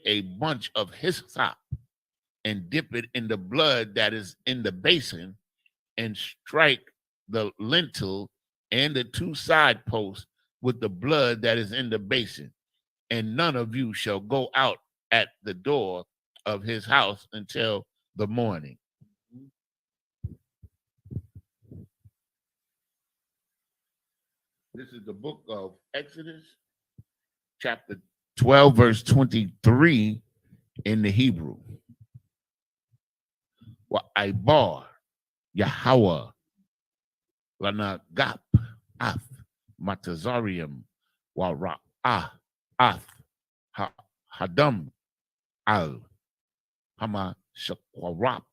a bunch of hyssop and dip it in the blood that is in the basin and strike the lintel and the two side posts with the blood that is in the basin. And none of you shall go out at the door of his house until the morning. This is the book of Exodus, chapter 12, verse 23 in the Hebrew. Wa Ibar Yahweh Lana Gap Ath Matazarium Wa Ra'ah Ath Hadam Al Hama Shakwarap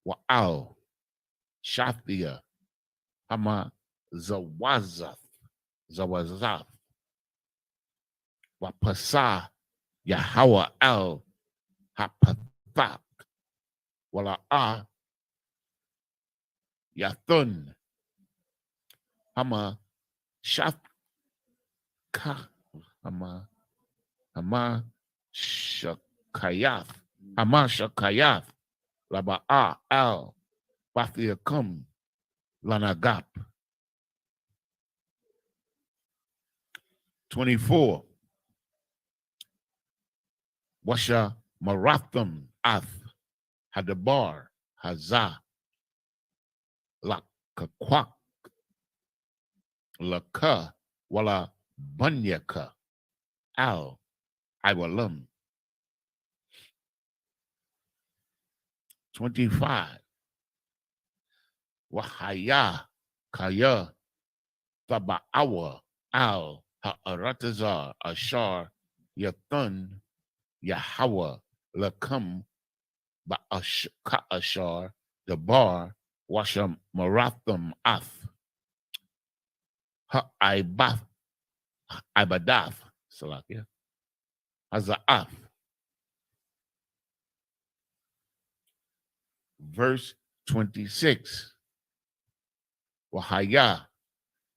Wa Al Shathia Hama Zawazaf Wa Pasa Yahweh Al Hapathak Wala Yathun Hama Shafka Hama Shakayath Laba'a Al Bathiakum Lanagap. 24. Washa Maratham Ath Hadabar Hazah Lakakwak Laka Wala Bunyaka Al Iwalam. 25. Wahaya Kaya Taba'awa Al Ha'aratazar Ashar Yathun Yahweh Lakam Ba'ashar the bar Washam Maratham Ath Ha'ibadath Salakia Haza'ath. Verse 26. Wahaya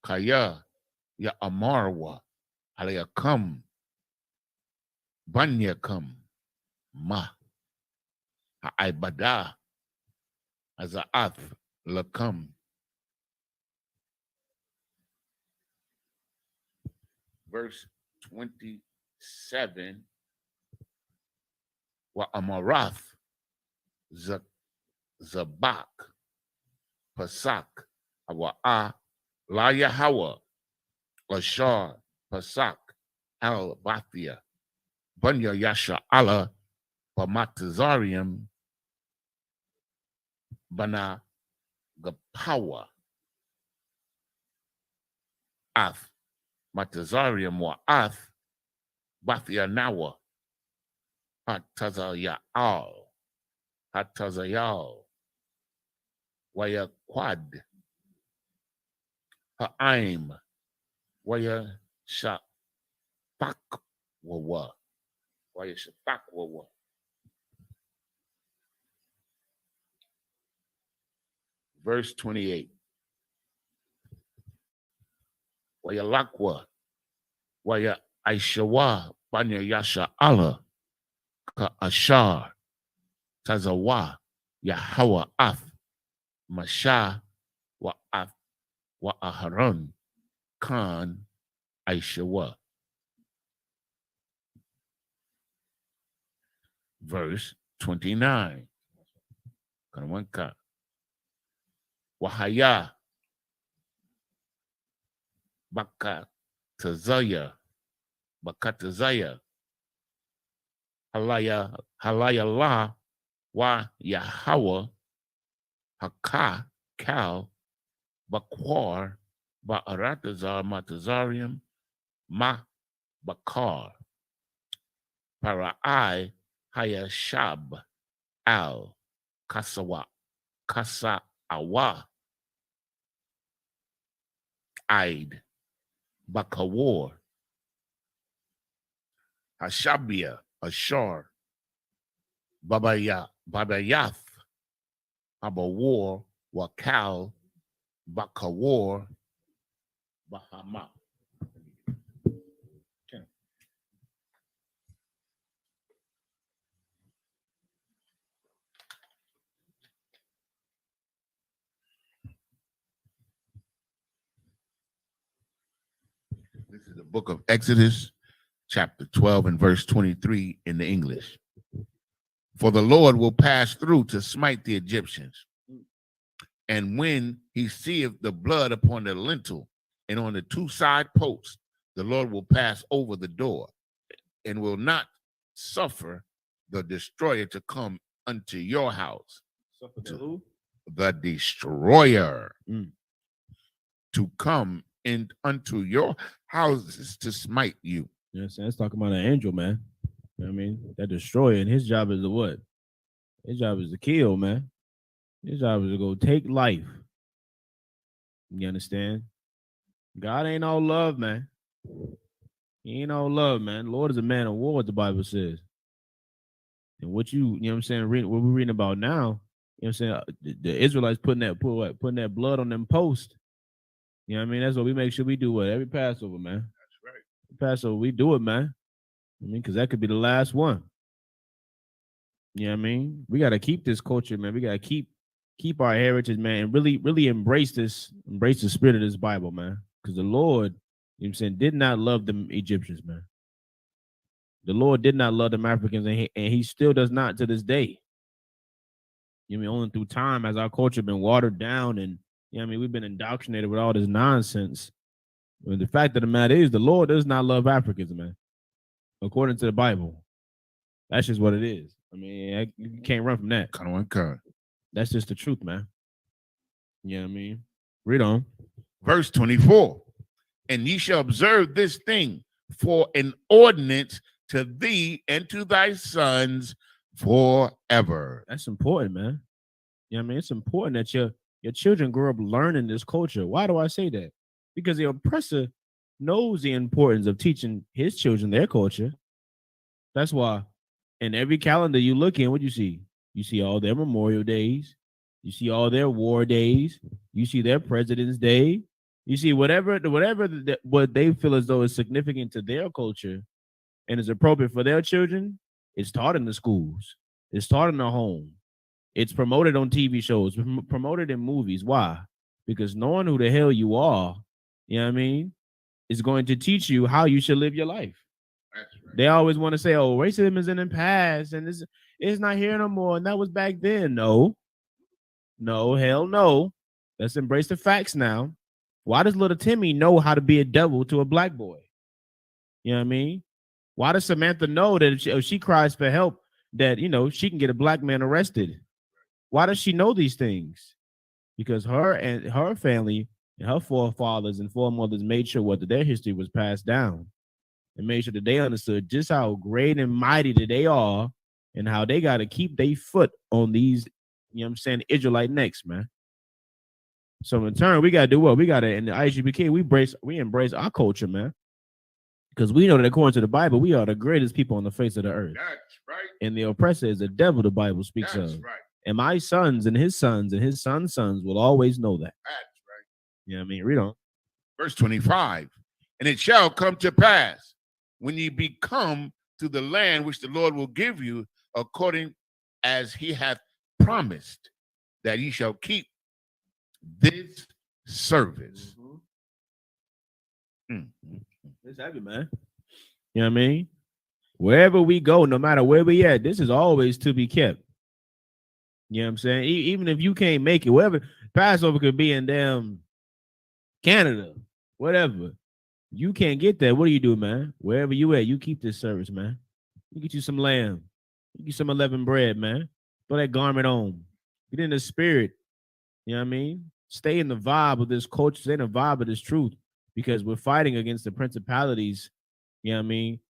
Kaya Ya Amarwa Alayakam Banyakam Ma Ha'ibada Haza'ath Lakam. Verse 27. Wa Amarath Zabak Pasak Awa'a La Yahweh Ashar Pasak Al Bathia Bunya Yasha Allah Pamatazarium Bana Gapawa Ath Matazarium Wa Ath Bathia Nawa Hatazayal Waya Quad Ha'aim Waya Shapak Wawa Waya Shapak Wawa. Verse 28. Waya Lakwa Waya Aishawa Banya Yasha Allah Ka Ashar Tazawa Yahweh Ath Masha Wa Ath Wa Aharon Khan Aishawa. Verse 29. Kanwanka Wahaya Bakatazaya Halaya La Wa Yahweh Haka Kal Bakwar Ba'aratazar Matazarium Ma Bakar Para'ai Hayashab Al Kasa'awa Aid Bakawar Hashabia Ashar Babayath Abawar Wakal Bakawar Bahama. This is the book of Exodus, chapter 12 and verse 23 in the English. For the Lord will pass through to smite the Egyptians. And when he seeth the blood upon the lintel and on the two side posts, the Lord will pass over the door and will not suffer the destroyer to come unto your house. Suffer to who? The destroyer to come in unto your houses to smite you. You know what I'm saying? It's talking about an angel, man. You know what I mean? That destroyer, and his job is to what? His job is to kill, man. His job is to go take life. You understand? God ain't all love, man. He ain't all love, man. The Lord is a man of war, the Bible says. And what you know what I'm saying, what we're reading about now, you know what I'm saying, the Israelites putting that blood on them posts. You know what I mean? That's what we make sure we do every Passover, man. That's right. Passover, we do it, man. I mean, because that could be the last one. You know what I mean? We got to keep this culture, man. We got to keep our heritage, man, and really embrace the spirit of this Bible, man. Because the Lord, you know what I'm saying, did not love them Egyptians, man. The Lord did not love them Africans, and he still does not to this day. You know what I mean? Only through time has our culture been watered down, and you know what I mean, we've been indoctrinated with all this nonsense. But the fact of the matter is, the Lord does not love Africans, man. According to the Bible. That's just what it is. I mean, you can't run from that. That's just the truth, man. You know what I mean? Read on. Verse 24. And ye shall observe this thing for an ordinance to thee and to thy sons forever. That's important, man. You know what I mean? It's important that your children grow up learning this culture. Why do I say that? Because the oppressor knows the importance of teaching his children their culture. That's why in every calendar you look in, what you see? You see all their Memorial Days. You see all their war days. You see their President's Day. You see whatever what they feel as though is significant to their culture and is appropriate for their children. It's taught in the schools. It's taught in the home. It's promoted on TV shows, promoted in movies. Why? Because knowing who the hell you are, you know what I mean, is going to teach you how you should live your life. That's right. They always want to say, oh, racism is in the past and it's not here no more. And that was back then. No, hell no. Let's embrace the facts now. Why does little Timmy know how to be a devil to a black boy? You know what I mean? Why does Samantha know that if she cries for help, that, you know, she can get a black man arrested? Why does she know these things? Because her and her family and her forefathers and foremothers made sure what their history was passed down and made sure that they understood just how great and mighty that they are and how they got to keep their foot on these, you know what I'm saying, Israelite necks, man. So in turn, we got to do what? We got to, in the Isupk, we embrace our culture, man. Because we know that according to the Bible, we are the greatest people on the face of the earth. That's right. And the oppressor is the devil the Bible speaks That's of. right. And my sons and his sons and his sons' sons will always know that. That's right. You know what I mean? Read on. Verse 25. And it shall come to pass when ye be come to the land which the Lord will give you, according as he hath promised, that ye shall keep this service. It's heavy, man. You know what I mean? Wherever we go, no matter where we at, this is always to be kept. You know what I'm saying? Even if you can't make it, wherever, Passover could be in damn Canada, whatever. You can't get there. What do you do, man? Wherever you at, you keep this service, man. You get you some lamb. You get some unleavened bread, man. Throw that garment on. Get in the spirit. You know what I mean? Stay in the vibe of this culture. Stay in the vibe of this truth. Because we're fighting against the principalities, you know what I mean,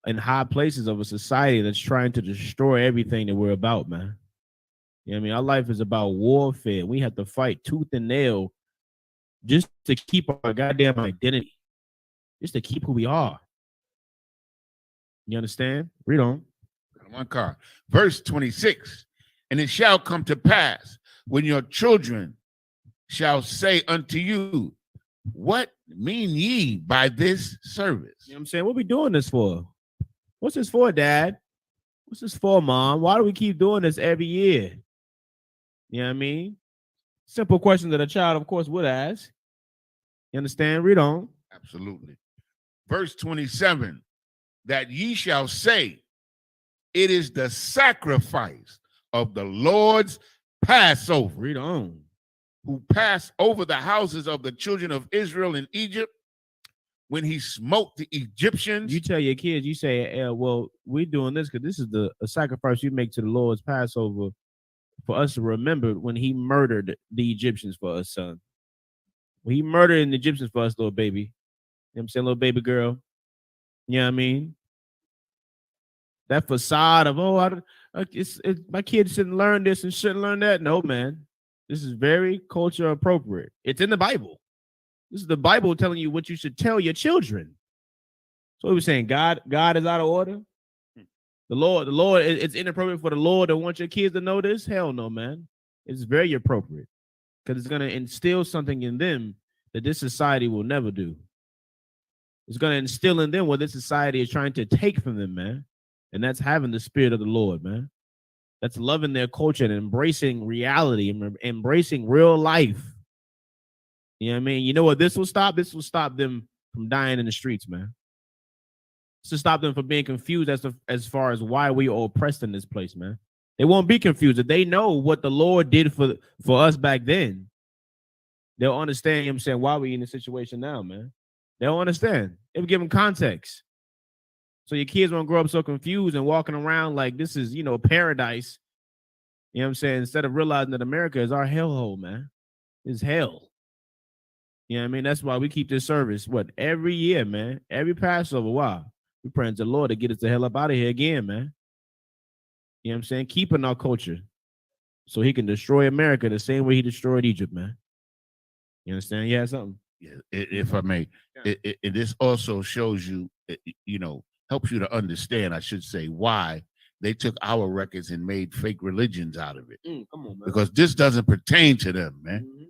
in high places of a society that's trying to destroy everything that we're about, man. You know what I mean? Our life is about warfare. We have to fight tooth and nail just to keep our goddamn identity, just to keep who we are. You understand? Read on. My car. Verse 26. And it shall come to pass when your children shall say unto you, what mean ye by this service? You know what I'm saying? What we doing this for? What's this for, Dad? What's this for, Mom? Why do we keep doing this every year? You know what I mean? Simple question that a child, of course, would ask. You understand? Read on. Absolutely. Verse 27, that ye shall say, it is the sacrifice of the Lord's Passover. Read on. Who passed over the houses of the children of Israel in Egypt when he smote the Egyptians. You tell your kids, you say, well, we're doing this because this is a sacrifice you make to the Lord's Passover for us to remember when he murdered the Egyptians for us, son. When he murdered the Egyptians for us, little baby. You know what I'm saying, little baby girl. You know what I mean? That facade of, my kids shouldn't learn this and shouldn't learn that. No, man. This is very culture appropriate. It's in the Bible. This is the Bible telling you what you should tell your children. So he was saying, God is out of order. The Lord, it's inappropriate for the Lord to want your kids to know this. Hell no, man. It's very appropriate because it's going to instill something in them that this society will never do. It's going to instill in them what this society is trying to take from them, man. And that's having the spirit of the Lord, man. That's loving their culture and embracing reality and embracing real life. You know what I mean? You know what this will stop? This will stop them from dying in the streets, man. This will stop them from being confused as far as why we are oppressed in this place, man. They won't be confused. If they know what the Lord did for us back then, they'll understand, you know what I'm saying, why we in this situation now, man. They'll understand. It'll give them context. So your kids won't grow up so confused and walking around like this is, paradise. You know what I'm saying? Instead of realizing that America is our hellhole, man. It's hell. You know what I mean? That's why we keep this service, every year, man. Every Passover. Why? We praying to the Lord to get us the hell up out of here again, man. You know what I'm saying? Keeping our culture so he can destroy America the same way he destroyed Egypt, man. You understand? Yeah, something. Yeah, if I may, this also shows you, helps you to understand, I should say, why they took our records and made fake religions out of it. Come on, man. Because this doesn't pertain to them, man.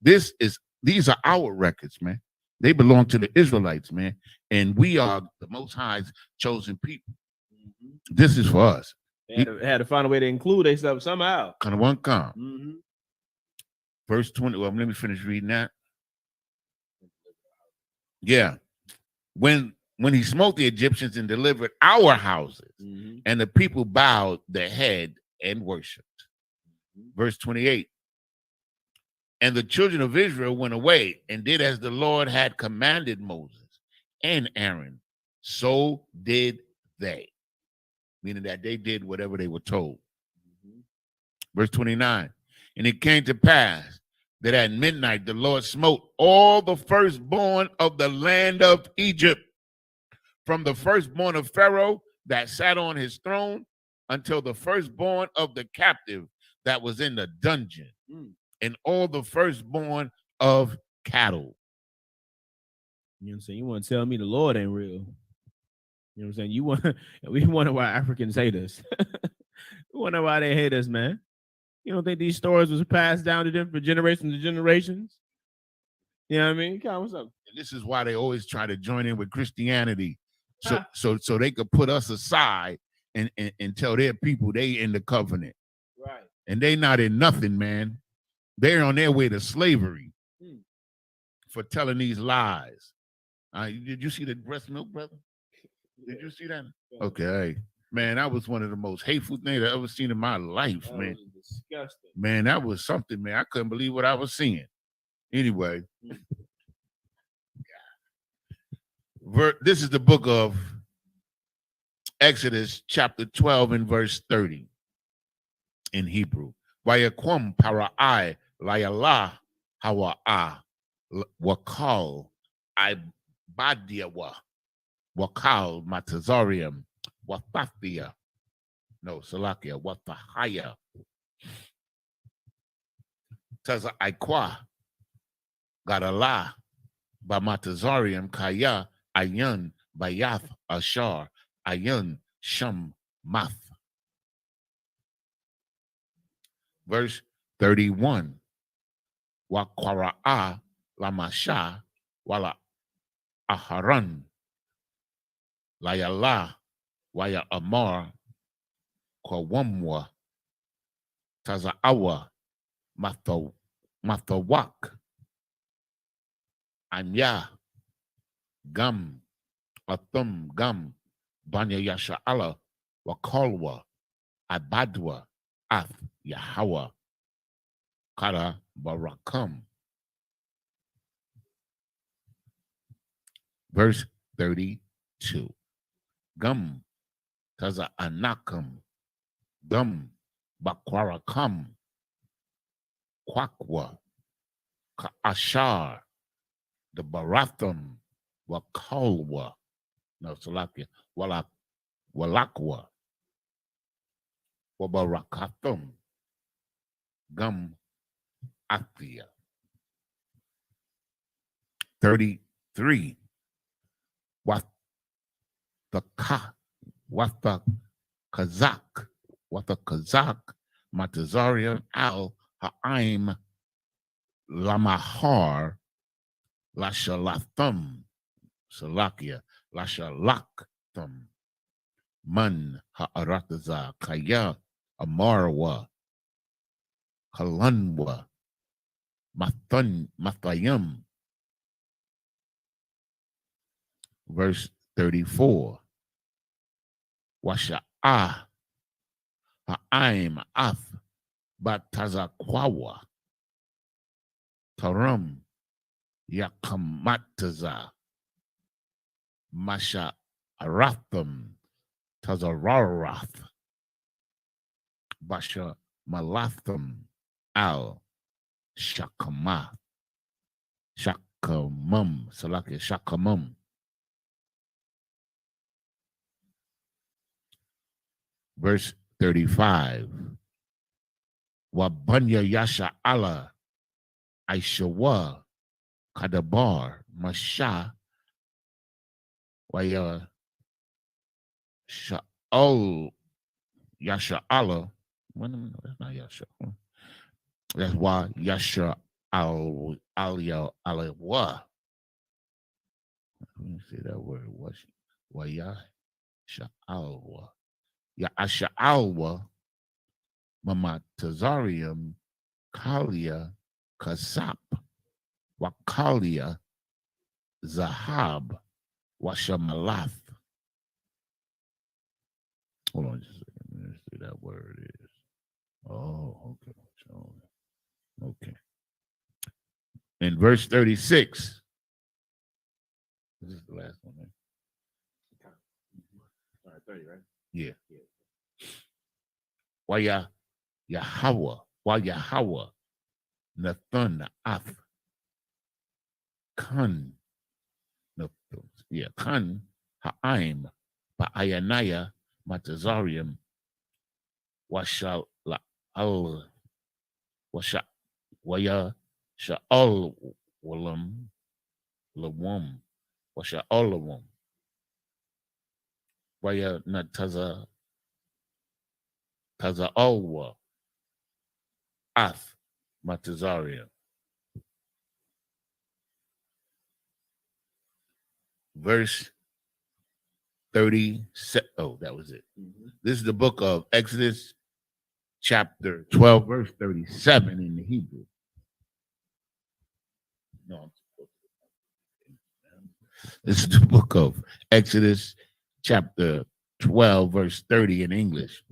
Mm-hmm. These are our records, man. They belong to the Israelites, man. And we are the Most High's chosen people. Mm-hmm. This is for us. They had to find a way to include themselves somehow. Kind of one come. Mm-hmm. Verse 20. Well, let me finish reading that. Yeah. When he smote the Egyptians and delivered our houses, mm-hmm. and the people bowed their head and worshipped. Mm-hmm. Verse 28. And the children of Israel went away and did as the Lord had commanded Moses and Aaron. So did they. Meaning that they did whatever they were told. Mm-hmm. Verse 29. And it came to pass that at midnight the Lord smote all the firstborn of the land of Egypt, from the firstborn of Pharaoh that sat on his throne until the firstborn of the captive that was in the dungeon, and all the firstborn of cattle. You know what I'm saying? You want to tell me the Lord ain't real? You know what I'm saying? We wonder why Africans hate us. We wonder why they hate us, man. You don't think these stories was passed down to them for generations and generations? You know what I mean? What's up? And this is why they always try to join in with Christianity, so they could put us aside and tell their people they in the covenant. Right. And they not in nothing, man. They're on their way to slavery for telling these lies. Did you see the breast milk, brother? Did you see that? Okay. Man, that was one of the most hateful things I've ever seen in my life, that man. Was disgusting. Man, that was something, man. I couldn't believe what I was seeing. Anyway. This is the book of Exodus, chapter 12 and verse 30 in Hebrew. Vayakum para'ai layala hawa'a wakal ibadiawa wakal matazarium wathafia. No, Salakia, wathahaya. Taza aikwa gadala bamatazarium kaya Ayan Bayath Ashar Ayan Sham Math. Verse 31. Wakwara'a Lamasha Wala Aharan Layala Waya Amar Kwawamwa Tazaawa Mathawak Anya Gam Athum Gum, Banya Yasha Allah, Wakalwa, Abadwa, Ath Yahweh, Kara Barakam. Verse 32. Gum Taza Anakam, Gum Bakwarakam, Kwakwa, Ka'ashar, the Baratham, Wakalwa, no, Salakia, Walakwa, Wabarakathum, Gum Athia. 33. What the Kazak, Matazarian Al Ha'im Lamahar Lashalathum, Salakia, Lashalakthum, Man Ha'arataza, Kaya, Amarwa, Kalanwa, Mathayim. Verse 34. Washa'ah Ha'aim Ath Batazakwawa Taram Yakamataza Masha Aratham Tazararath Basha Malatham Al Shakamah Shakamum Salaki Shakamum. Verse 35. Wabanya Yasha Allah Aishawa Kadabar Masha Waya Sha'ol Yasha Allah. That's not Yasha. That's why Yasha Al Aliyah Alawa. Let me see that word. Waya Sha'alwa. Ya Asha'alwa Mama Tazarium Kalia Kasap Wakalia Zahab Washamalath. Hold on just a second. Let me see that word is. Oh, okay. Okay. In verse 36. This is the last one, man. All right, 30, right? Yeah. Waya Yahweh, Nathan Ath, Kan, Kan Ha'aim, Ba'ayanaya, Matazarium, Washal Al, Waya Sha'al Walam, Lawam, Washa'alawam, Waya Nataza Alwa, Ath, Matazarium. Verse 37. Oh, that was it. Mm-hmm. This is the book of Exodus, chapter 12, verse 37 in the Hebrew. No, this is the book of Exodus, chapter 12, verse 30 in English.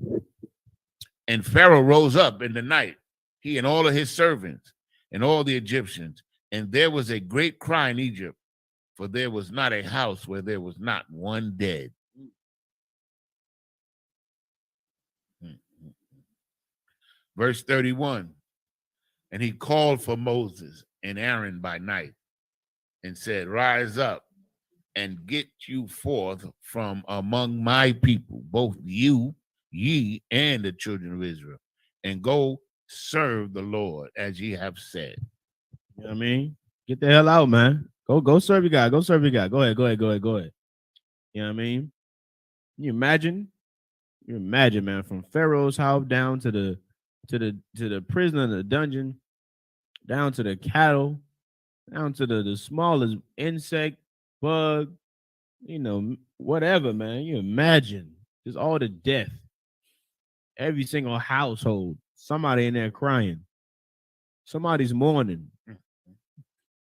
And Pharaoh rose up in the night, he and all of his servants and all the Egyptians, and there was a great cry in Egypt, for there was not a house where there was not one dead. Verse 31. And he called for Moses and Aaron by night and said, rise up and get you forth from among my people, both ye and the children of Israel, and go serve the Lord as ye have said. You know what I mean? Get the hell out, man. Go serve your God. Go serve your God. Go ahead. You know what I mean? You imagine, man, from Pharaoh's house down to the prison in the dungeon, down to the cattle, down to the smallest insect, bug, whatever, man. You imagine just all the death. Every single household, somebody in there crying. Somebody's mourning.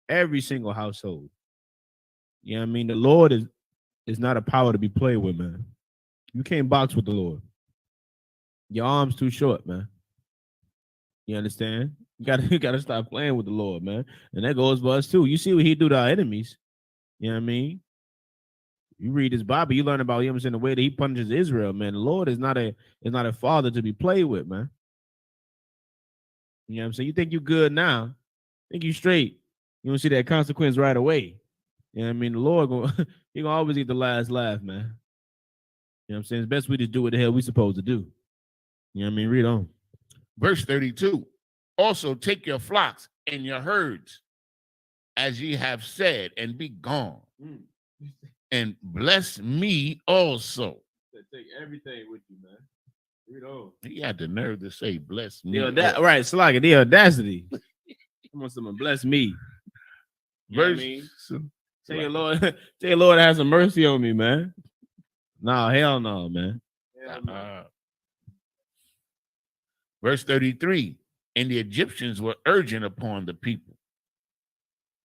Every single household. You know what I mean? The Lord is is not a power to be played with, man. You can't box with the Lord. Your arm's too short, man. You understand? You gotta stop playing with the Lord, man. And that goes for us too. You see what he do to our enemies. You know what I mean? You read his Bible, you learn about him in the way that he punishes Israel, man. The Lord is not a father to be played with, man. You know what I'm saying? You think you good now, think you straight. You don't see that consequence right away. You know what I mean? The Lord he gonna always get the last laugh, man. You know what I'm saying? It's best we just do what the hell we supposed to do. You know what I mean? Read on. Verse 32. Also take your flocks and your herds, as ye have said, and be gone. And bless me also. Take everything with you, man. Read on. He had the nerve to say, bless me. Right, Slugger, the audacity. Come on, someone bless me. You know what I mean? Tell your Lord to have some mercy on me, man. No, hell no, man. Hell no. Verse 33. And the Egyptians were urgent upon the people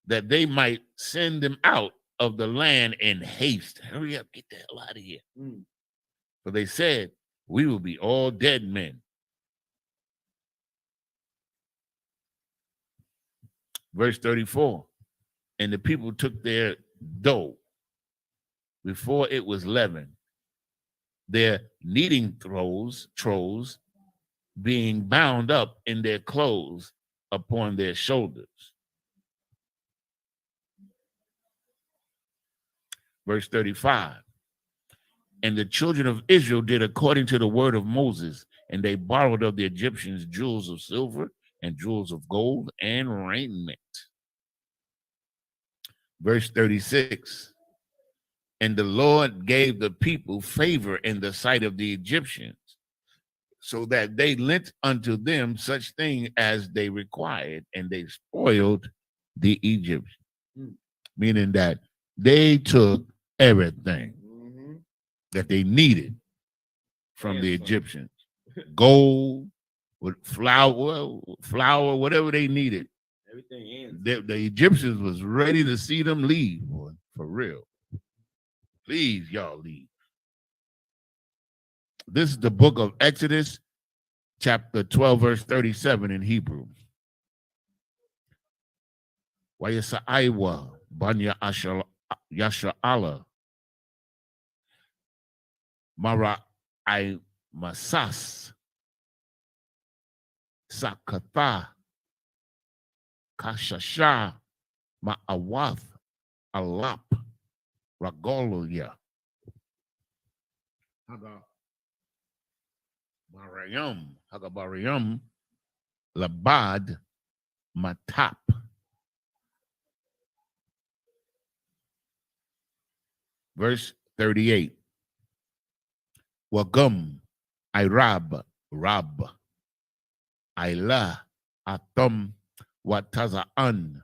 that they might send them out of the land in haste. Hurry up, get the hell out of here. For they said, we will be all dead men. Verse 34. And the people took their dough before it was leavened, their kneading troughs being bound up in their clothes upon their shoulders. Verse 35. And the children of Israel did according to the word of Moses, and they borrowed of the Egyptians jewels of silver and jewels of gold and raiment. Verse 36. And the Lord gave the people favor in the sight of the Egyptians, so that they lent unto them such thing as they required, and they spoiled the Egyptians. Meaning that they took everything that they needed from the Egyptians. Gold, with flour, whatever they needed. Everything. The Egyptians was ready to see them leave, boy, for real. Please, y'all leave. This is the book of Exodus, chapter 12, verse 37 in Hebrew. Wayasa'aiwa banya yasha'ala mara I masas sakata kashasha ma'awath alap ragoluya hagabarayam labad matap. Verse 38. Wagum Irab Rab Ila Atom Watazaan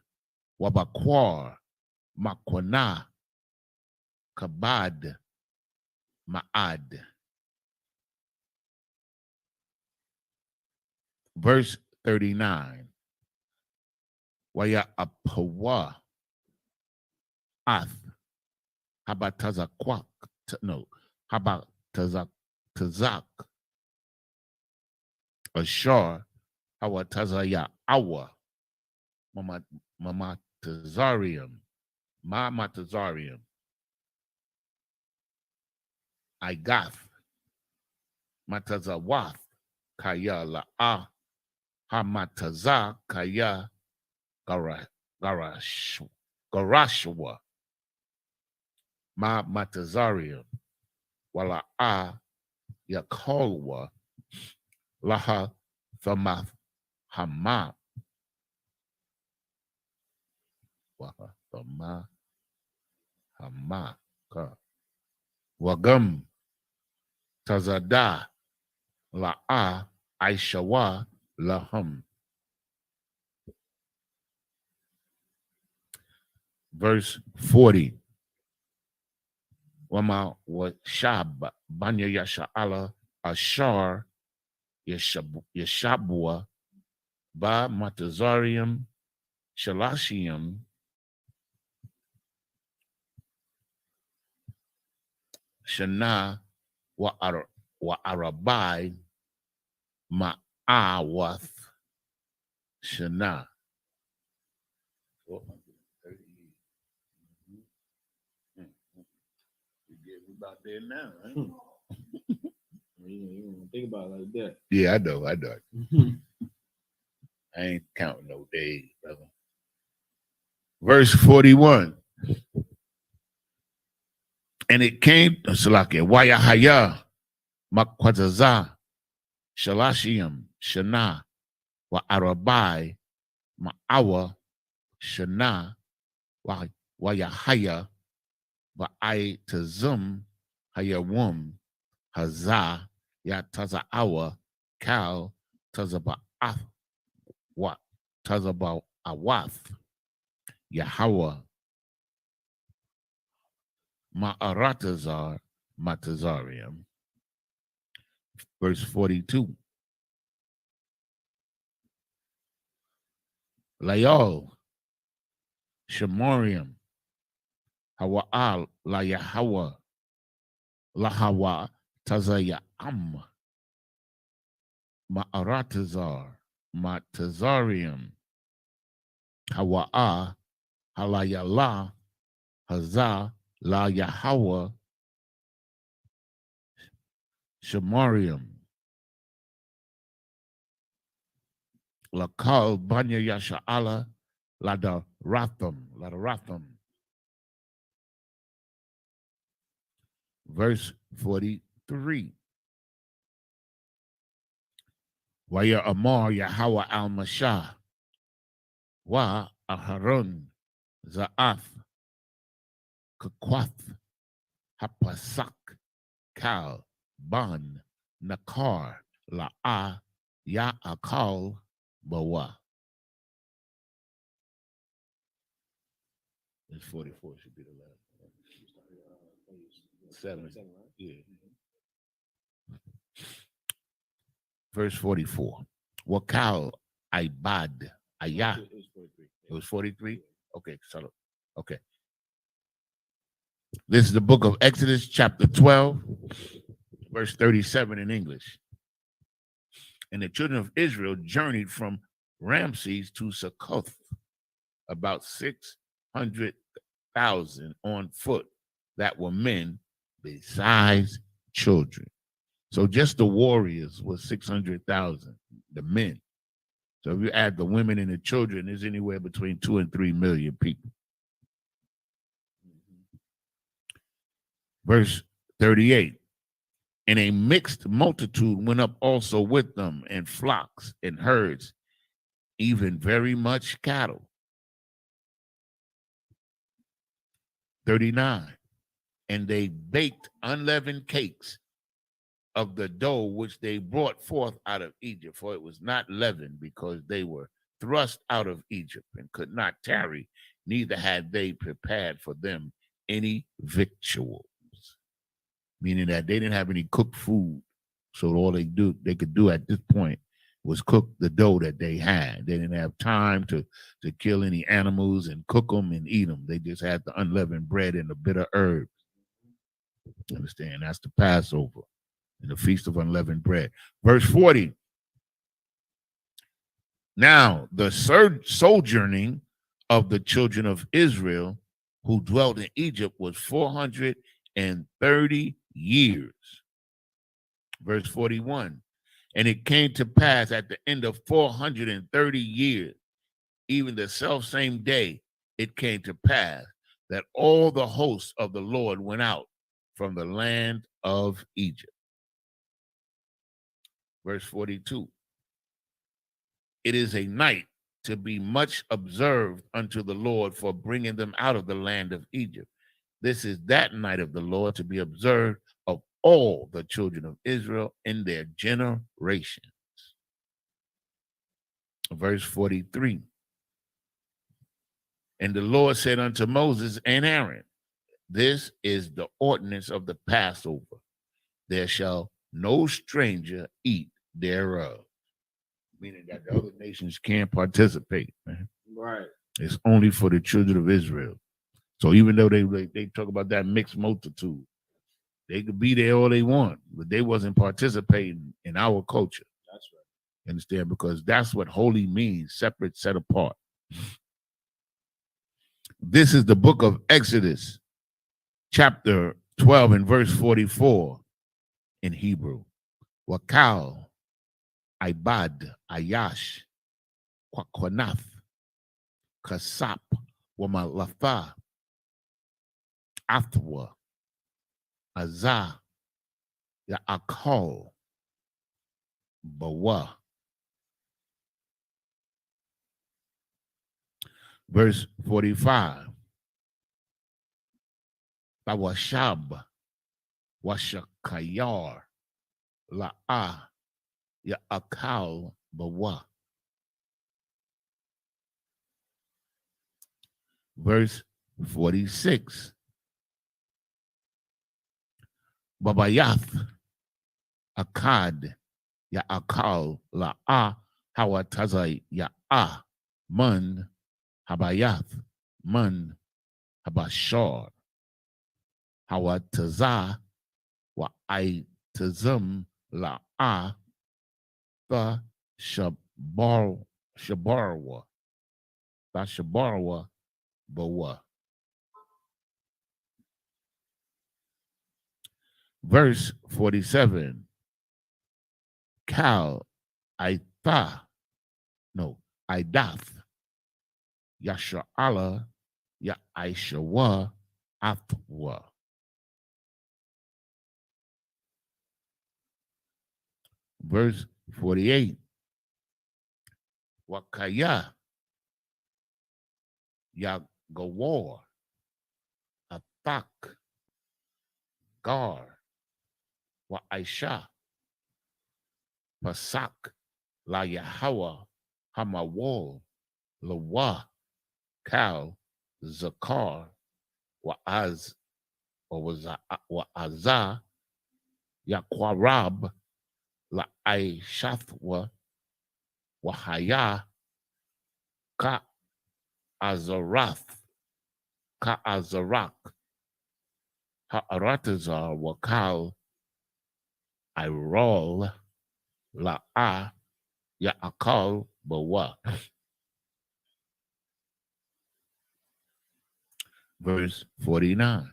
Wabakwar Makwana Kabad Ma'ad. Verse 39. Waya Apawa Ath Habatazakwak. No, Habatazak Ashar Hawatazaya Awa Mamatazarium Igath Matazawath Kaya La'a Hamataza Kaya Garashwa Ma Matazarium Wala'a Yakolwa Laha Thamath Hama Waha Thama Hamaka Wagam Tazada La'a Aishawa Laham. Verse 40. Wama Washab Banya Yasha'ala Ashar Yeshabua Ba Matazarium Shalashium Shana wa Arabai Ma'awath Shana. 430 years. You get about there now, right? You don't think about it like that. Yeah, I know. I ain't counting no days, brother. Verse 41. And it came, Salakia, Wayahaya, Makwazaza, Shalashiam, Shana, Wa Arabai, Ma'awa, Shana, Wayahaya, Wa'ai Tazum, Hayawum, Hazah, Yatazaawa, Kal, Tazaba'ath, Wat, Tazaba'awath, Yahweh, Ma'aratazar, Matazarium. Verse 42. Layol, Shemorium, Hawa'al, La Yahweh, Lahawa, Tazayam, Ma'aratazar, Matazarium, Hawa'a, Halayala, Hazah, La Yahweh, Shemorium, Lakal, Banya Yasha'ala, Ladaratham. Verse 43. Waya Amar Yahweh al Mashah, Wa Aharon, Za'ath, Kakwath, Hapasak, Kal, Ban, Nakar, La'a, Ya'akal, Bawa. This 44 should be the last one. 7. Yeah. Verse 44. Wakal Ibad Ayah. It was 43? Okay, so okay. This is the book of Exodus, chapter 12, verse 37 in English. And the children of Israel journeyed from Ramses to Succoth, about 600,000 on foot that were men besides children. So just the warriors was 600,000, the men. So if you add the women and the children, there's anywhere between 2 and 3 million people. Verse 38. And a mixed multitude went up also with them, and flocks and herds, even very much cattle. 39. And they baked unleavened cakes of the dough which they brought forth out of Egypt, for it was not leavened, because they were thrust out of Egypt and could not tarry, neither had they prepared for them any victuals. Meaning that they didn't have any cooked food. So all they could do at this point was cook the dough that they had. They didn't have time to kill any animals and cook them and eat them. They just had the unleavened bread and the bitter herbs. Understand? That's the Passover and the Feast of Unleavened Bread. Verse 40. Now, the sojourning of the children of Israel who dwelt in Egypt was 430 years. Verse 41. And it came to pass at the end of 430 years, even the selfsame day, it came to pass that all the hosts of the Lord went out from the land of Egypt. Verse 42. It is a night to be much observed unto the Lord for bringing them out of the land of Egypt. This is that night of the Lord to be observed of all the children of Israel in their generations. Verse 43. And the Lord said unto Moses and Aaron, this is the ordinance of the Passover. There shall no stranger eat thereof. Meaning that the other nations can't participate, man. Right. It's only for the children of Israel. So even though they talk about that mixed multitude, They could be there all they want, but they wasn't participating in our culture. That's right. Understand? Because that's what holy means, separate, set apart. This is the book of Exodus, chapter 12 and verse 44 in Hebrew. Wakal, Ibad, Ayash, Kwakwanath, Kasap, Wamalafa, Athwa, Azah, Ya'akal, Bawa. Verse 45. Bawashab, Washakayar, La'a, Ya'akal, Bawa. Verse 46. Babayath, Akad, Ya'akal, La'a, Hawatazai, Ya'a, Mun, Habayath, Mun, Habashar, Hawatazah, Wa'aitazum, La'a, the Shabarwa, the Shabarwa, Bawa. Verse 47. Kal, Idath, Yasha'ala, Ya'ishawa, Athwa. Verse 48. Wakaya, Yagawar, Athak, Gar, Wa'aisha, Pasak, La Yahawa, Hamawal, Lawa, Kal, Zakar, Wa'az, or Wa'azah, Yaqwarab, La'aishathwa, Wahaya, Ka Azarath, Ka Azarak, Ha'aratazar, Wakal, Irol, La'a, Ya'akal, Bawa. Verse 49.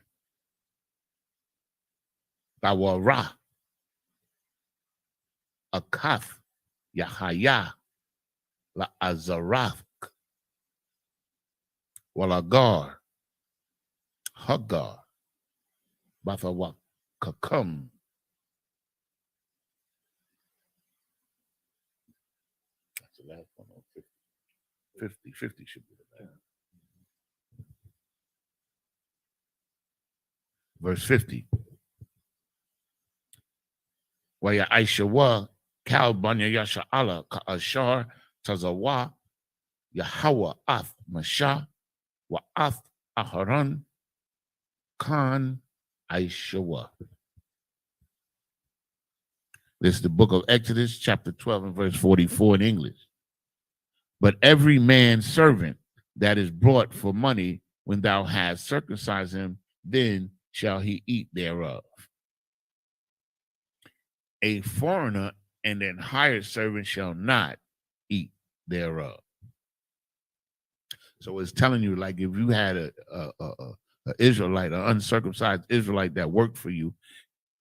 Bawara, Akath, Yahaya, La'azarath, Walagar, Hagar, Bathawak, Kakum. That's the last one. 50 should be the last. Verse 50. Waya Aishawa, Kal Banya Yasha'ala, Ka'ashar, Tazawa, Yahawa, Ath, Masha, Wa'ath, Aharon, Khan, Aishawa. This is the book of Exodus, chapter 12 and verse 44 in English. But every man's servant that is brought for money, when thou hast circumcised him, then shall he eat thereof. A foreigner and an hired servant shall not eat thereof. So it's telling you, like, if you had a Israelite, an uncircumcised Israelite that worked for you,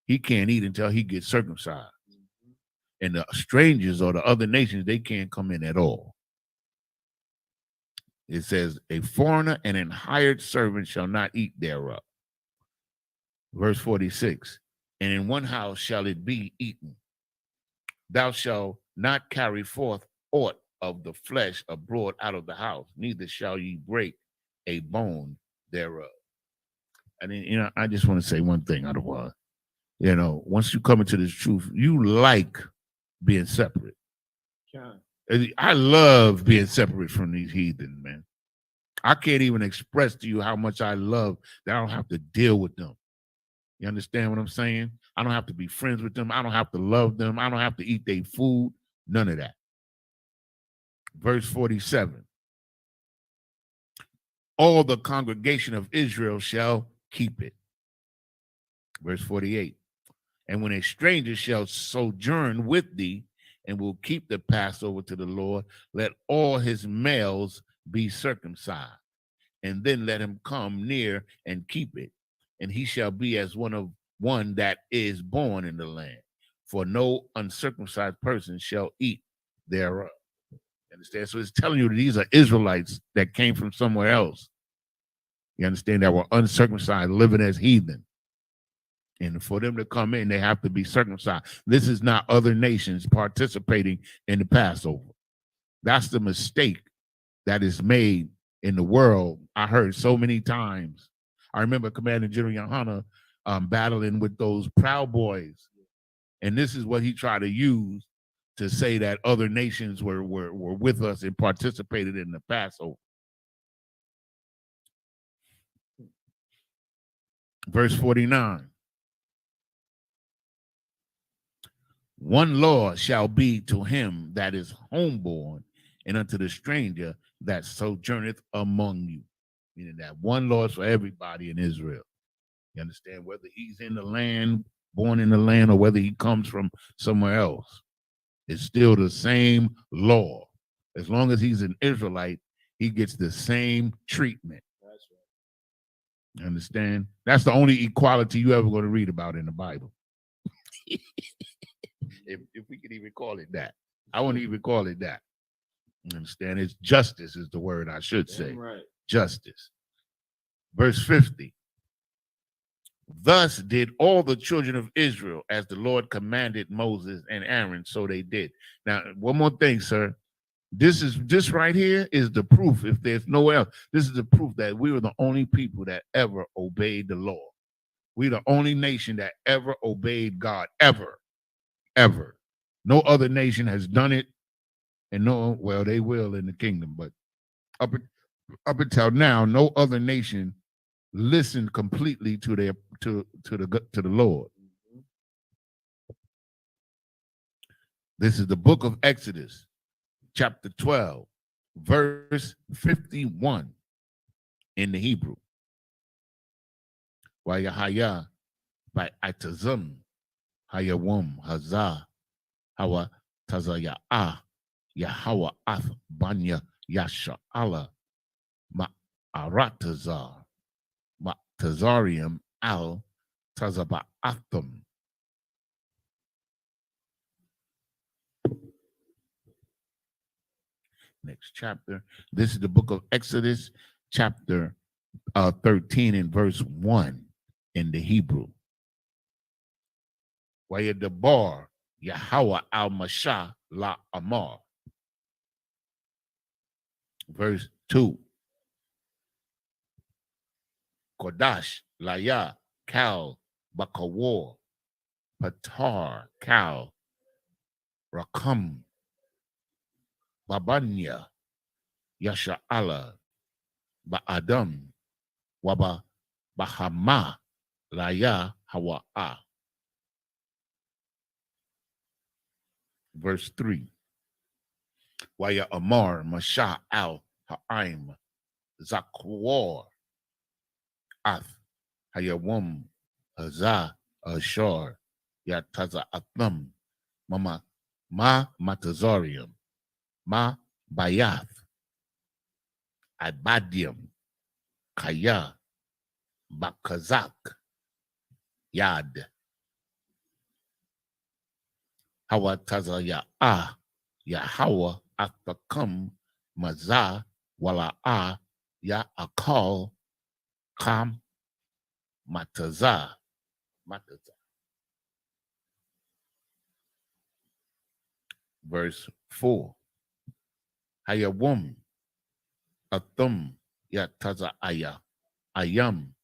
he can't eat until he gets circumcised. And the strangers or the other nations, they can't come in at all. It says, a foreigner and an hired servant shall not eat thereof. Verse 46, and in one house shall it be eaten. Thou shalt not carry forth aught of the flesh abroad out of the house, neither shall ye break a bone thereof. I mean, I just want to say one thing, otherwise, once you come into this truth, you like being separate. I love being separate from these heathen, man. I can't even express to you how much I love that I don't have to deal with them. You understand what I'm saying? I don't have to be friends with them. I don't have to love them. I don't have to eat their food. None of that. Verse 47. All the congregation of Israel shall keep it. Verse 48. And when a stranger shall sojourn with thee and will keep the Passover to the Lord, let all his males be circumcised, and then let him come near and keep it. And he shall be as one that is born in the land. For no uncircumcised person shall eat thereof. Understand? So it's telling you that these are Israelites that came from somewhere else. You understand? That were uncircumcised, living as heathen. And for them to come in, they have to be circumcised. This is not other nations participating in the Passover. That's the mistake that is made in the world. I heard so many times. I remember Commander General Yohana battling with those Proud Boys. And this is what he tried to use to say that other nations were with us and participated in the Passover. Verse 49. One law shall be to him that is homeborn, and unto the stranger that sojourneth among you. Meaning that one law is for everybody in Israel. You understand? Whether he's in the land, born in the land, or whether he comes from somewhere else, it's still the same law. As long as he's an Israelite, he gets the same treatment. That's right. You understand? That's the only equality you ever going to read about in the Bible. if we could even call it that. I wouldn't even call it that. You understand? It's justice is the word I should say. Right. Justice. Verse 50. Thus did all the children of Israel as the Lord commanded Moses and Aaron, so they did. Now, one more thing, sir. This right here is the proof, if there's nowhere else. This is the proof that we were the only people that ever obeyed the law. We're the only nation that ever obeyed God, ever. No other nation has done it, and well, they will in the kingdom, but up until now, no other nation listened completely to the Lord. This is the book of Exodus, chapter 12, verse 51 in the Hebrew. Wayahaya by Atazum, Hayawum, Hazah, Hawa Tazaya Yahawa Ath Banya Yasha Allah, Ma'aratazar, Ma'tazarium Al Tazaba'athum. Next chapter. This is the book of Exodus, chapter 13 and verse 1 in the Hebrew. Wayadabar Yahweh al-Mashah la Amar. Verse 2. Kodash Laya Kal Bakawar Patar Kal Rakam Babanya Yasha'ala Ba'adam Waba Bahama Laya Hawa'a. Verse 3. Waya Amar Masha al Ha'im Zakwar Ath Hayawum Hazah Ashar Yataza Atham Mama Ma Matazarium Ma Bayath Ibadium Kaya Bakazak Yad Hawa Taza Ya Yahawa Athakam Mazah Wala Ya Akal Kam Mataza. Verse 4. Hayawum Athum Yataza Ayam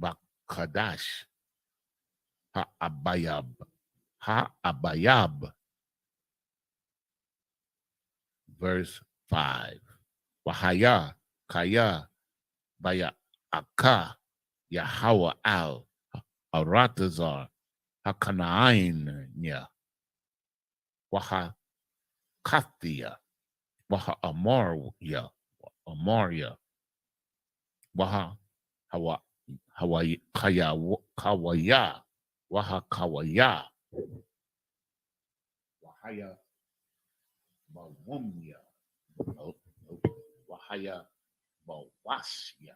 Bakadash Ha-abayab. Verse 5. Wahaya Kaya Baya Aka Yahawa al Aratazar Hakanain Nya Waha Kathia Waha Amaria Waha Hawaii Kawaya Wahakawaya Wahaya Bawumya Wahaya Bawasya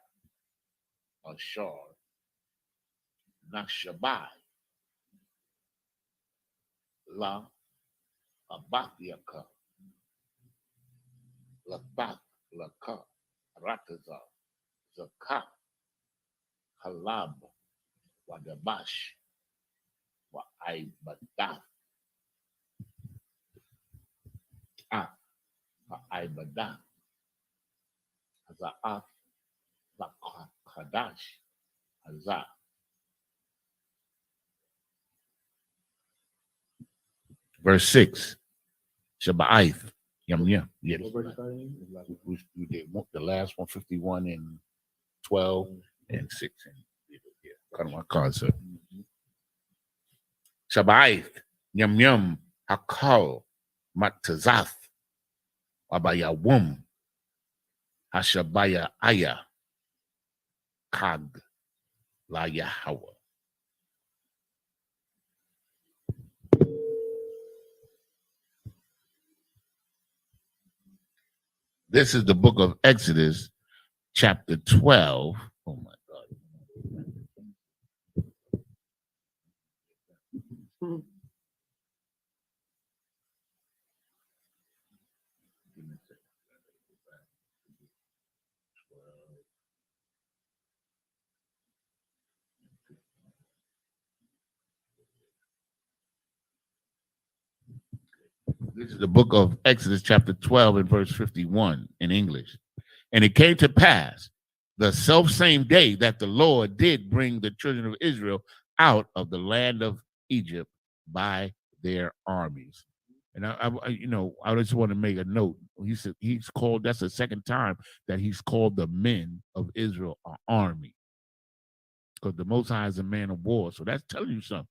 Ashar Nashabai La Abakyaka Labak Laka Rataza Zaka Halab Wadabash Waibadah Aibadah Haza'af Lakadash Hazah. Verse 6. Shabbath. Yum. Yeah. We did the last 151 and 12 and 6. Yeah, kind of my concept. Shabbath. Yum. Hakal. Matazath. Abaya Wum. Hashabaya Aya. Kag. La Yahweh. This is the book of Exodus, chapter 12. Oh my God. This is the book of Exodus, chapter 12, and verse 51 in English. And it came to pass the selfsame day that the Lord did bring the children of Israel out of the land of Egypt by their armies. And I just want to make a note. He said he's called, that's the second time that he's called the men of Israel an army. Because the Most High is a man of war. So that's telling you something.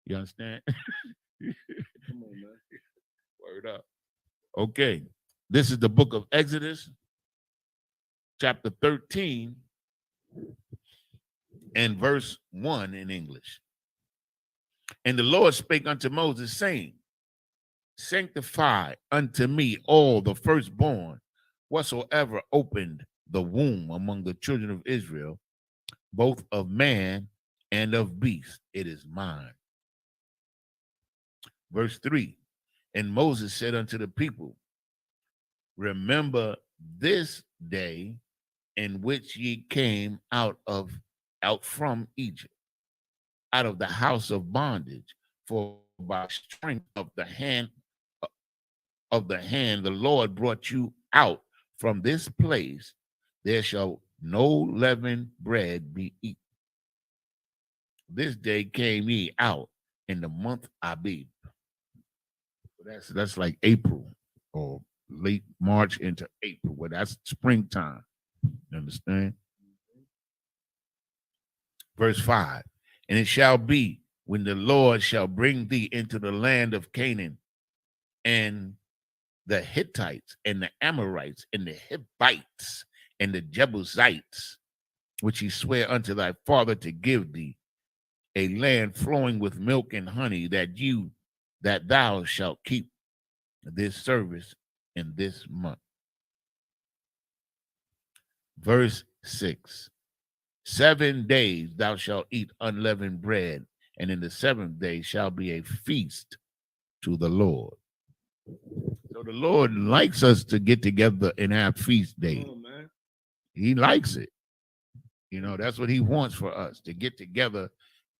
You understand? Come on, man. Word up. Okay. This is the book of Exodus, chapter 13, and verse 1 in English. And the Lord spake unto Moses, saying, sanctify unto me all the firstborn, whatsoever opened the womb among the children of Israel, both of man and of beast, it is mine. Verse 3, and Moses said unto the people, remember this day in which ye came out from Egypt, out of the house of bondage, for by strength of the hand the Lord brought you out from this place. There shall no leavened bread be eaten. This day came ye out in the month Abib. That's like April or late March into April, where that's springtime. You understand? Verse 5, and it shall be when the Lord shall bring thee into the land of Canaan, and the Hittites and the Amorites and the Hivites and the Jebusites, which he sware unto thy father to give thee, a land flowing with milk and honey, that thou shalt keep this service in this month. Verse 6, 7 days thou shalt eat unleavened bread, and in the 7th day shall be a feast to the Lord. So the Lord likes us to get together and have feast days. Oh, man. He likes it. You know, that's what he wants for us, to get together.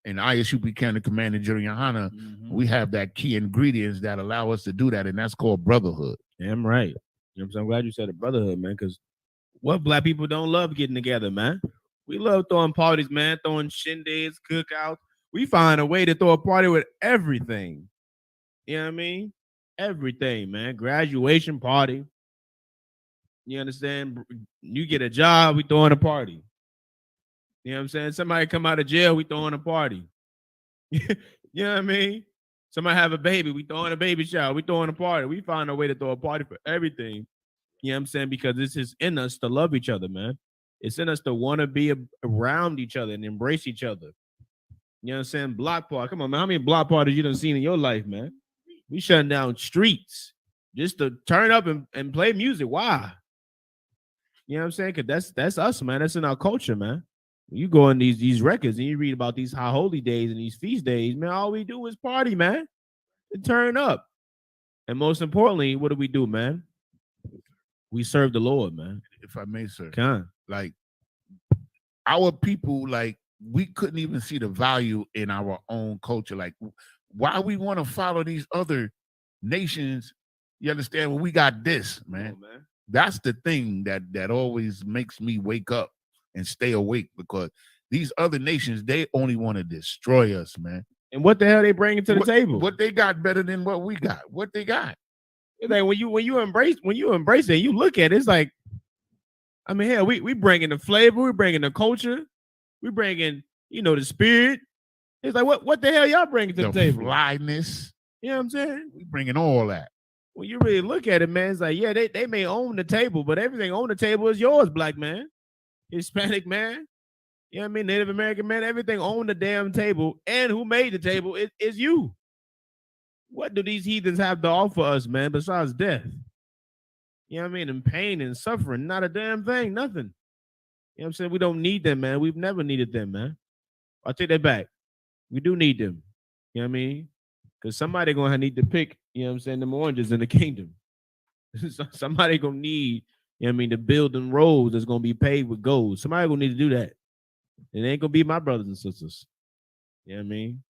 In Isupk County Commander General Hana, we have that key ingredients that allow us to do that, and that's called brotherhood. Damn right. You know what I'm saying? I'm glad you said a brotherhood, man, because what black people don't love getting together, man? We love throwing parties, man, throwing shindigs, cookouts. We find a way to throw a party with everything. You know what I mean? Everything, man. Graduation party. You understand? You get a job, we throwing a party. You know what I'm saying? Somebody come out of jail, we throwing a party. You know what I mean? Somebody have a baby, we throwing a baby shower, we throwing a party. We find a way to throw a party for everything. You know what I'm saying? Because this is in us to love each other, man. It's in us to want to be around each other and embrace each other. You know what I'm saying? Block party. Come on, man. How many block parties you done seen in your life, man? We shutting down streets just to turn up and play music. Why? You know what I'm saying? Because that's us, man. That's in our culture, man. You go in these records and you read about these high holy days and these feast days, man. All we do is party, man. And turn up. And most importantly, what do we do, man? We serve the Lord, man. If I may, sir. Come. Like our people, like we couldn't even see the value in our own culture. Like why we want to follow these other nations? You understand? Well, we got this, man. Oh, man. That's the thing that always makes me wake up and stay awake, because these other nations, they only want to destroy us, man. And what the hell they bringing to the table? What they got better than what we got? What they got? It's like when you embrace it, you look at it, it's like, I mean, hell, we bringing the flavor, we bringing the culture, we bringing, the spirit. It's like, what the hell y'all bringing to the table? Flyness. You know what I'm saying? We bringing all that. When you really look at it, man, it's like, yeah, they may own the table, but everything on the table is yours, black man, Hispanic man, you know what I mean, Native American man, everything on the damn table, and who made the table is you. What do these heathens have to offer us, man, besides death? You know what I mean? And pain and suffering, not a damn thing, nothing. You know what I'm saying? We don't need them, man. We've never needed them, man. I'll take that back. We do need them. You know what I mean? Because somebody gonna need to pick, you know what I'm saying, them oranges in the kingdom. Somebody gonna need, you know what I mean, to build them roads that's gonna be paved with gold. Somebody gonna need to do that. It ain't gonna be my brothers and sisters. You know what I mean?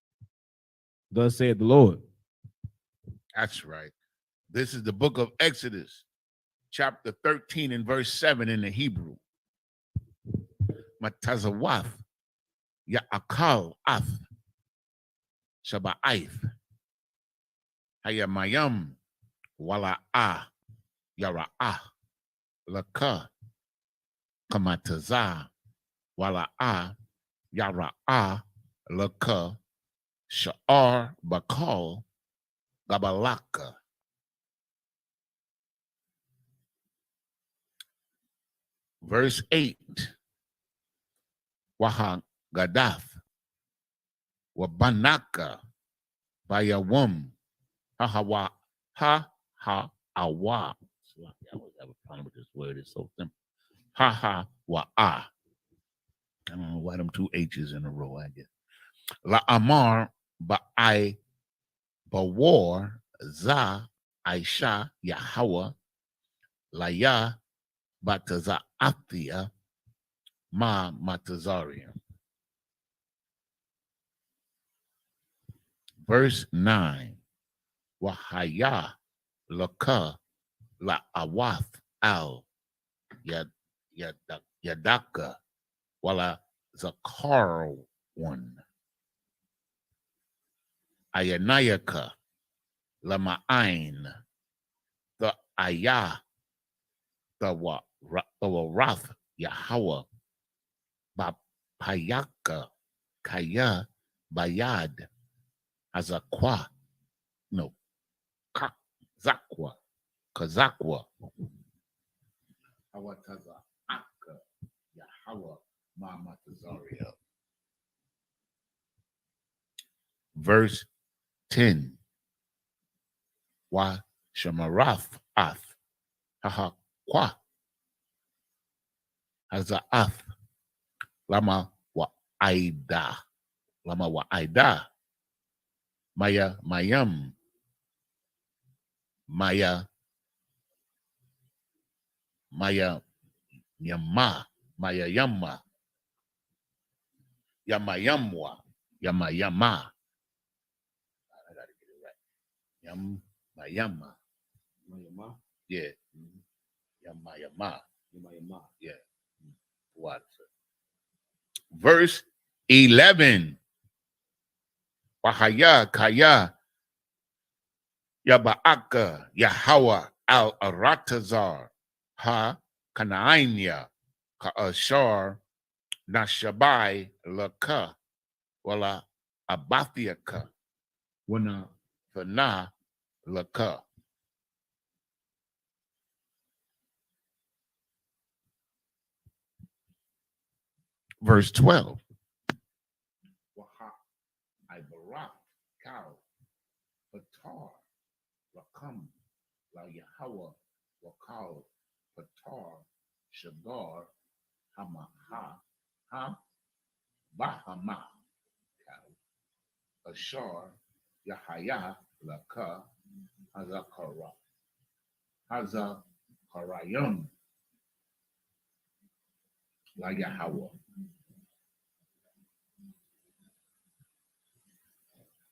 Thus saith the Lord. That's right. This is the book of Exodus, chapter 13 and verse 7 in the Hebrew. Matazawath, Ya'akal Ath, Shaba'aith, Hayamayam, Wala'ah, Yara'ah, Laka, Kamataza, Wala'ah, Yara'ah, Laka, Sha'ar, Bakal, Gabalaka. Verse 8. Waha Gadath. Wabanaka. Bayawum. Ha awa. I always have a problem with this word. It's so simple. Ha wa ah. I don't know why them two H's in a row, I guess. La Amar Ba'ai Bawar Za Aisha Yahweh Laya Bataza Athia Ma Matazaria. Verse 9. Wahaya Laka La Awath Al Yadaka Wala Zakar one. Ayanayaka Lama'ain the Ayah the Warath Yahweh Bapayaka Kaya Bayad Azakwa no Kazakwa Kazakwa Hawataza Akka Yahweh Mamatazaria. Verse 10. Wa Shamarath Ath Haha Kwa Hazaath Lama wa Aida Lama wa Aida Maya Mayam Maya Yama Maya Yama Yamayamwa Yamayama. I gotta get it right. Yamayama. Yeah. Yamayama. Yeah. What? Verse 11. Wahaya Kaya Yabaaka Yahweh Al Aratazar Ha Kanaania Kaashar Nashabai Laka Wala Abathiaka Wana Fana Laka. verse 12. Ibarak, cow, patar, rakam, la Yahweh, wakal, patar, shagar, hamaha, ha, bahama, cow, ashar, Yahaya, laka, hazakara, hazakarayim, la Yahweh.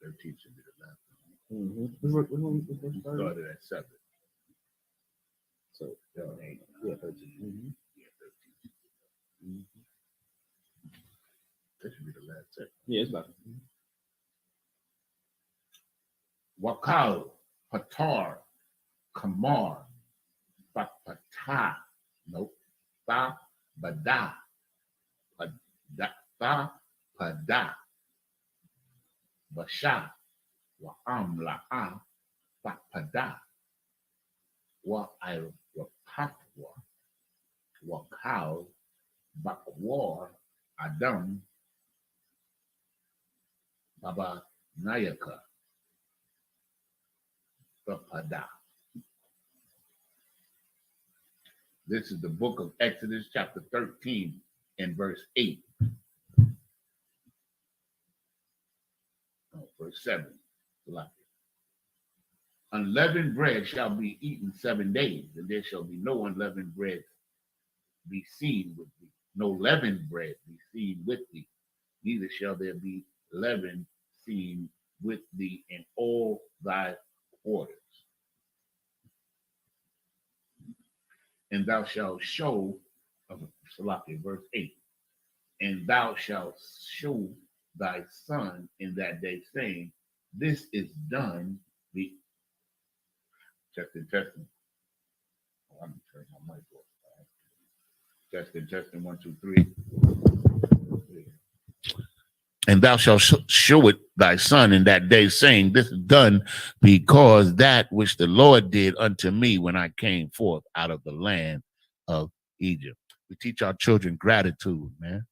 They're teaching me the lesson. Started at 7. So, 8. yeah, 13. Yeah, 13. That should be the last section. Yeah, it's about. Wakal, patar, kamar, patah, nope, ba, bada, pada, basha, wa amla'a, pada, wa patwa, wakal, bakwar, adam, baba, nayaka, pada. This is the book of Exodus, chapter 13, and verse 8. Verse 7. Unleavened bread shall be eaten 7 days, and there shall be no unleavened bread be seen with thee. No leavened bread be seen with thee. Neither shall there be leaven seen with thee in all thy quarters. And thou shalt show, verse 8, and thou shalt show thy son in that day, saying, this is done, the testing. Oh, I'm gonna turn my mic off. Testing, 1, 2, 3. And thou shalt show it thy son in that day, saying, this is done because that which the Lord did unto me when I came forth out of the land of Egypt. We teach our children gratitude, man,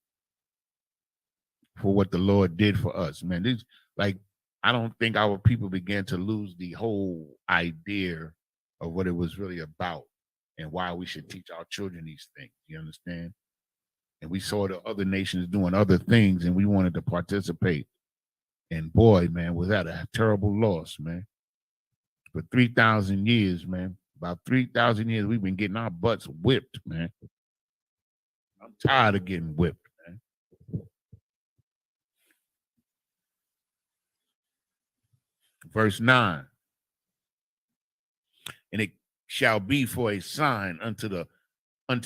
for what the Lord did for us, man. These, like, I don't think our people began to lose the whole idea of what it was really about and why we should teach our children these things. You understand? And we saw the other nations doing other things, and we wanted to participate. And boy, man, was that a terrible loss, man. For 3,000 years, man, about 3,000 years, we've been getting our butts whipped, man. I'm tired of getting whipped, man. Verse 9. And it shall be for a sign unto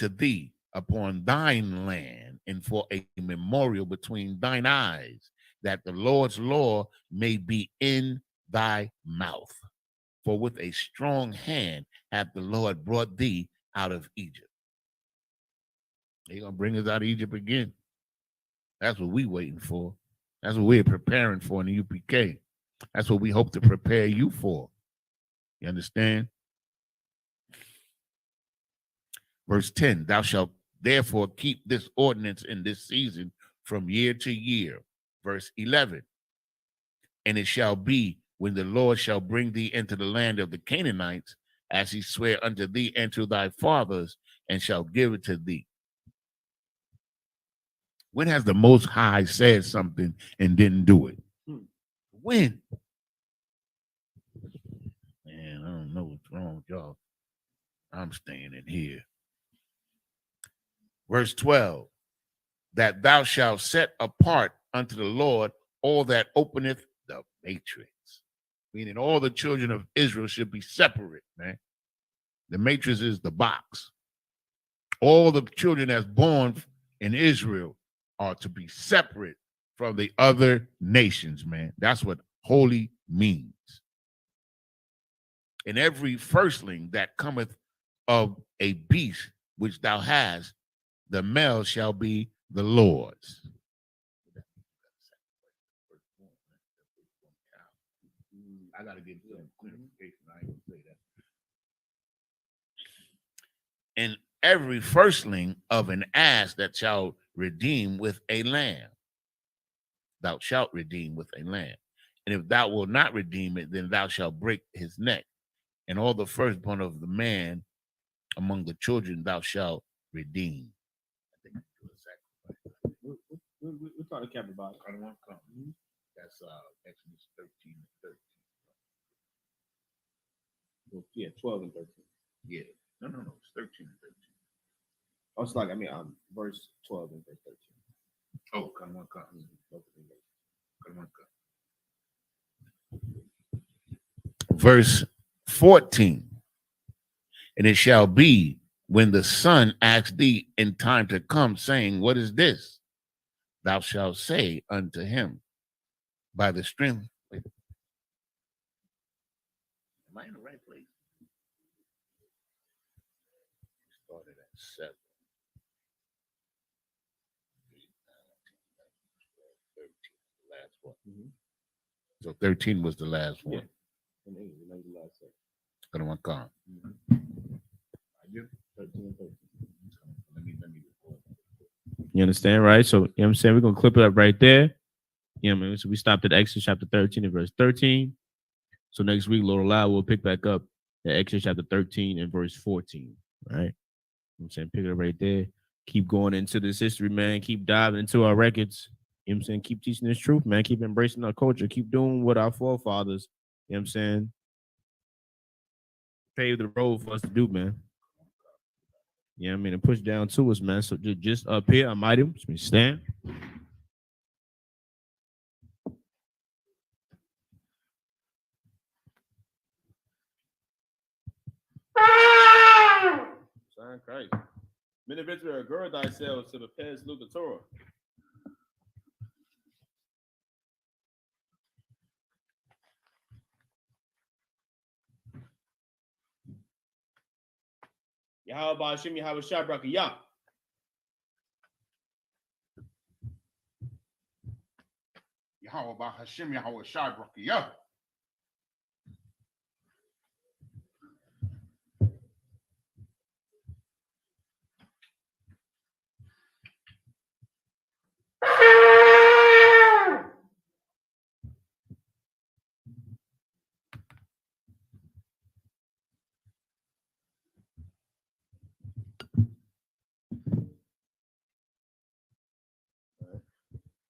thee upon thine land, and for a memorial between thine eyes, that the Lord's law may be in thy mouth. For with a strong hand hath the Lord brought thee out of Egypt. He's gonna bring us out of Egypt again. That's what we're waiting for. That's what we're preparing for in the UPK. That's what we hope to prepare you for. You understand? Verse 10, thou shalt therefore keep this ordinance in this season from year to year. Verse 11, and it shall be when the Lord shall bring thee into the land of the Canaanites, as he sware unto thee and to thy fathers, and shall give it to thee. When has the Most High said something and didn't do it? When? Man, I don't know what's wrong with y'all. I'm staying in here. Verse 12, that thou shalt set apart unto the Lord all that openeth the matrix. Meaning all the children of Israel should be separate, man. The matrix is the box. All the children that's born in Israel are to be separate from the other nations, man. That's what holy means. And every firstling that cometh of a beast which thou hast, the male shall be the Lord's. I got to get some clarification. I ain't going to say that. And every firstling of an ass that shall redeem with a lamb. Thou shalt redeem with a lamb. And if thou wilt not redeem it, then thou shalt break his neck. And all the firstborn of the man among the children thou shalt redeem. I think we're talking to Captain about. That's Exodus 13 and 13. Well, yeah, 12 and 13. Yeah. No, it's 13 and 13. Oh, it's like, verse 12 and verse 13. Oh, come on. Verse 14. And it shall be when the son asks thee in time to come, saying, what is this? Thou shalt say unto him, by the strength. Wait. Am I in the right place? Started at 7. 13, the last one. Mm-hmm. So 13 was the last one. Yeah. The last one. Gonna want come. I do. 13 and 13. Let me record. You understand, right? So, you know what I'm saying? We're going to clip it up right there. You know what I mean? So we stopped at Exodus chapter 13 and verse 13. So next week, Lord allow, we'll pick back up at Exodus chapter 13 and verse 14. Right? You know what I'm saying? Pick it up right there. Keep going into this history, man. Keep diving into our records. You know what I'm saying? Keep teaching this truth, man. Keep embracing our culture. Keep doing what our forefathers, you know what I'm saying, paved the road for us to do, man. You know what I mean? And push down to us, man. So just up here, I might him. Stand. Son Christ. Many victory gird thyself to the pes Lucatora. Yahweh Ba'ashim Yahweh Shabrakiyah. Yahweh Ba'ashim Yahweh Shabrakiyah.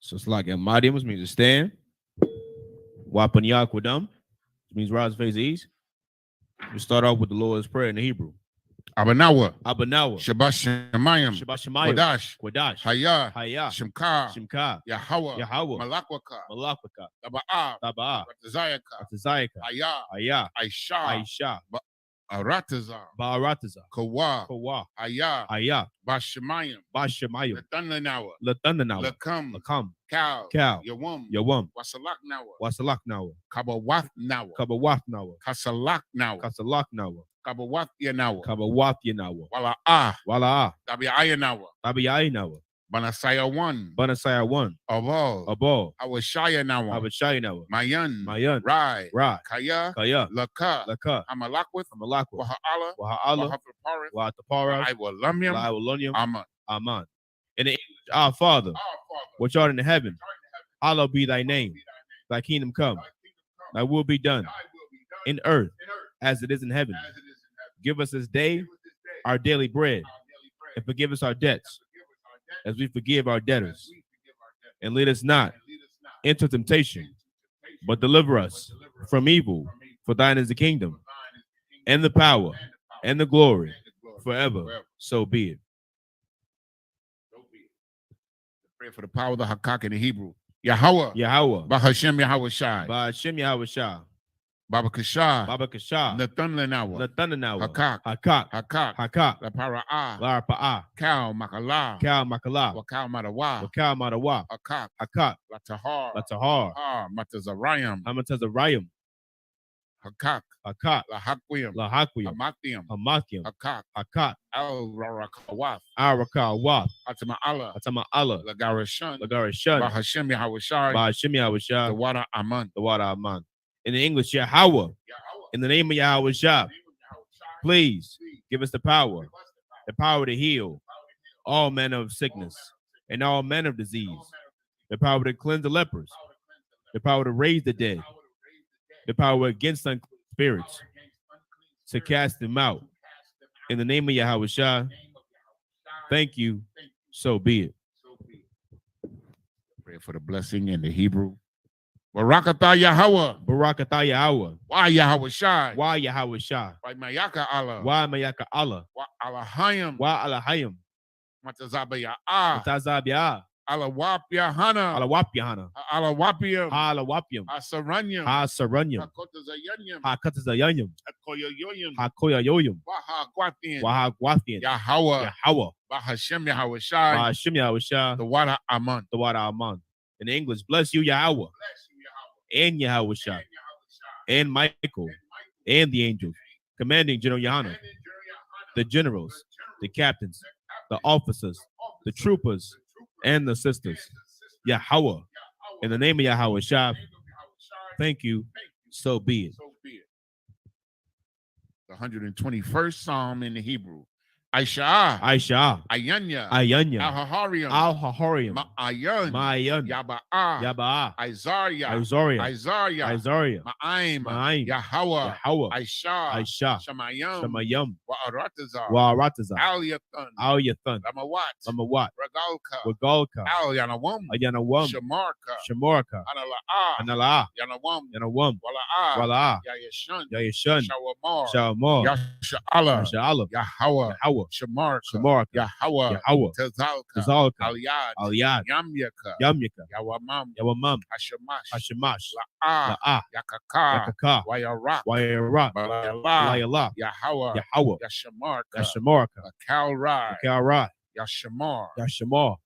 So it's like Madimus means to stand. Wapanyak Wadam means rise, face, ease. We start off with the Lord's Prayer in the Hebrew. Abanawa. Shabbat Shemayim. Shemayim. Kodash. Haya. Shimka. Yahweh. Malakwaka. Taba'ah. Ratazayaka. Haya. Aisha. Aratazar. Ba'aratazar. Kawa. Haya. Bashemayim. Latundanawa. Lakam. Cow. Yawum. Wasalak Nawa. Kabawath Nawa. Kasalak Nawa. Kabawath Yanawa. Wala'ah. Tabi'aya Nawa. Banasaya 1. Abal. Awashaya Nawa. Mayan. Rai. Kaya. Laka. Amalakwith. Waha'ala. Wahapara. Iwalumium. Aman. In the English, our Father, which art in the heaven, hallowed be thy name. Thy kingdom come. Thy will be done in earth as it is in heaven. Give us this day our daily bread, and forgive us our debts as we forgive our debtors. And lead us not into temptation, but deliver us from evil. For thine is the kingdom, and the power, and the glory, forever. So be it. Pray for the power of the Hakak in the Hebrew. Yahweh. Bahashem Yahweh Shai. Bahashem Yahweh Shai. Baba Kasha. Nathanawa. Hakak. La Para'ah. Cow Makala. Wakal Madawa. Hakak. La Tahar. Matazarayim. Hakak. La Hakwiyam. Hamathiam. Hakak. Al Rakawath. Atama Allah. Lagarashan. Bahashem Yahweh Shai. The water Aman. In the English, Yahweh. In the name of Yahweh Shai. Please give us the power to heal all manner of sickness and all manner of disease, the power to cleanse the lepers, the power to raise the dead, the power against unclean spirits, to cast them out. In the name of Yahweh Shah, thank you, so be it. Pray for the blessing in the Hebrew. Barakatah Yahweh. Barakatah Yahweh. Why Yahweh Shai? Why Yahweh Shah? Why Mayaka Allah? Why Mayaka Allah? Why Alahayim? Why Alahayim? Matazabaya Matazabia. Alawap Yahana. Alawap Yahana. Alawapium. Alawapium. Asaranyam. Hasaranyam. Hakotazayanyam. Hakatazayanyam. Hakoyoyoyam. Hakoya Yoyam. Waha Guathian. Waha Guathian. Yahweh. Yahweh. Bahashem Yahweh Shai. Bahashem Yahweh Shah. The water Aman. The water Aman. In English, bless you, Yahweh. And Yahweh Shah. And Michael. And the angels. Commanding General Yahana. The generals. The captains. The officers. The troopers. And the sisters. Yahweh. In the name of Yahweh Shah. Thank you. So be it. The 121st Psalm in the Hebrew. Aisha. Aisha. Ayanya. Ayanya. Al-Hahariam. Al-Hahariam. Ma'ayan. Ma'ayan. Yaba'a. Yaba'a. Isaiah. Isaiah. Isaiah. Isaiah. Ma'aim. Ma'aim. Yahweh. Yahweh. Aisha. Aisha. Shamayam. Shamayam. Wa'aratazar. Wa'aratazar. Al-Yathan. Al-Yathan. Lamawat. Lamawat. Regalka. Regalka. Al-Yanawam. Ayanawam. Shamarka. Shamarka. Anala'a. Anala'a. Yanawam. Yanawam. Wala'a. Wala'a. Yayashan. Yayashan. Shawamar. Shawamar. Yasha'ala. Yasha'ala. Yahweh. Yahweh. Shamarka. Shamarka. Yahweh. Yahweh. Tazalka. Tazalka. Al-Yad. Al-Yad. Yamyaka. Yamyaka. Yawamam. Yawamam. Hashamash. Hashamash. La'a. La'a. Yakaka. Yakaka. Wayarak. Wayarak. Balayala. Layala. Yahweh. Yahweh. Yashamarka. Yashamarka. Kalrai. Kalrai. Yashamar. Yashamar.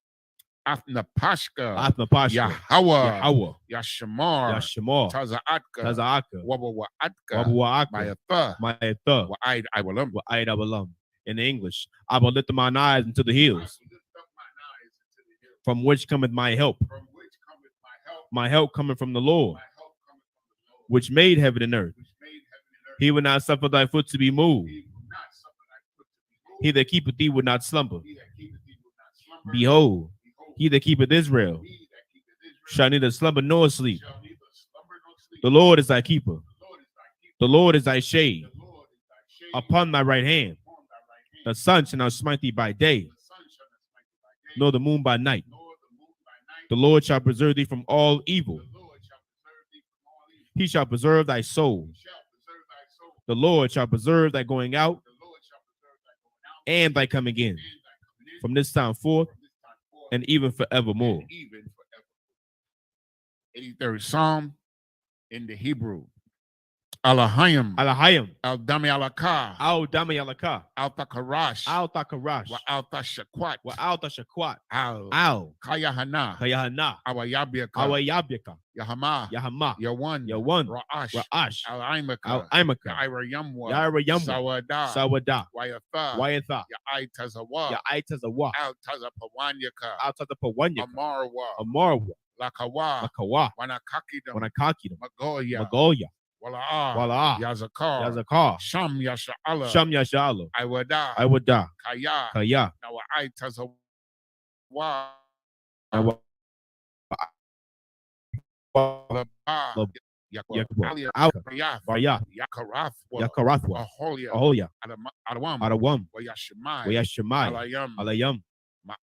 Athnapashka. Athnapashka. Yahweh. Yahweh. Yashamar. Yashamar. Taza'atka. Taza'aka. Wabawa'atka. Wabawa'aka. Mayatha. Mayatha. Wa'aid Iwalam. Wa'aid Abalam. In English, I will lift mine eyes into the hills, from which cometh my help. My help coming from the Lord, which made heaven and earth. He will not suffer thy foot to be moved. He that keepeth thee will not slumber. Behold, he that keepeth Israel shall neither slumber nor sleep. The Lord is thy keeper. The Lord is thy shade upon thy right hand. The sun shall not smite thee by day, nor the moon by night. The Lord shall preserve thee from all evil. He shall preserve thy soul. The Lord shall preserve thy going out and thy coming in, from this time forth and even forevermore. 83rd Psalm in the Hebrew. Alahayim. Alahayim. Al-Dami Alaka. Al-Dami Alaka. Al-Takarash. Al-Takarash. Wa Al-Tashakwat. Wa Al-Tashakwat. Al. Al. Kayahana. Kayahana. Awayabiaka. Awayabiaka. Yahama. Yahama. Yawan. Yawan. Ra'ash. Ra'ash. Al-Aimaka. Al-Aimaka. Yaira Yamwa. Yaira Yamwa. Sawada. Sawada. Wayatha. Wayatha. Ya'ai Tazawa. Ya'ai Tazawa. Al-Tazapawanyaka. Al-Tazapawanyaka. Amarwa. Amarwa. Lakawa. Lakawa. Wanakakidam. Wanakakidam. Magoya. Magoya. Wala'a. Wala'a. Yazakar. Yazakar. Sham Yasha'ala. Sham Yasha'ala. Iwada. Iwada. Kaya. Kaya. Nawa'ai Tazawa. Yakarathwa. Aholia. Adawam. Adawam. Wayashimai. Wayashimai. Alayam.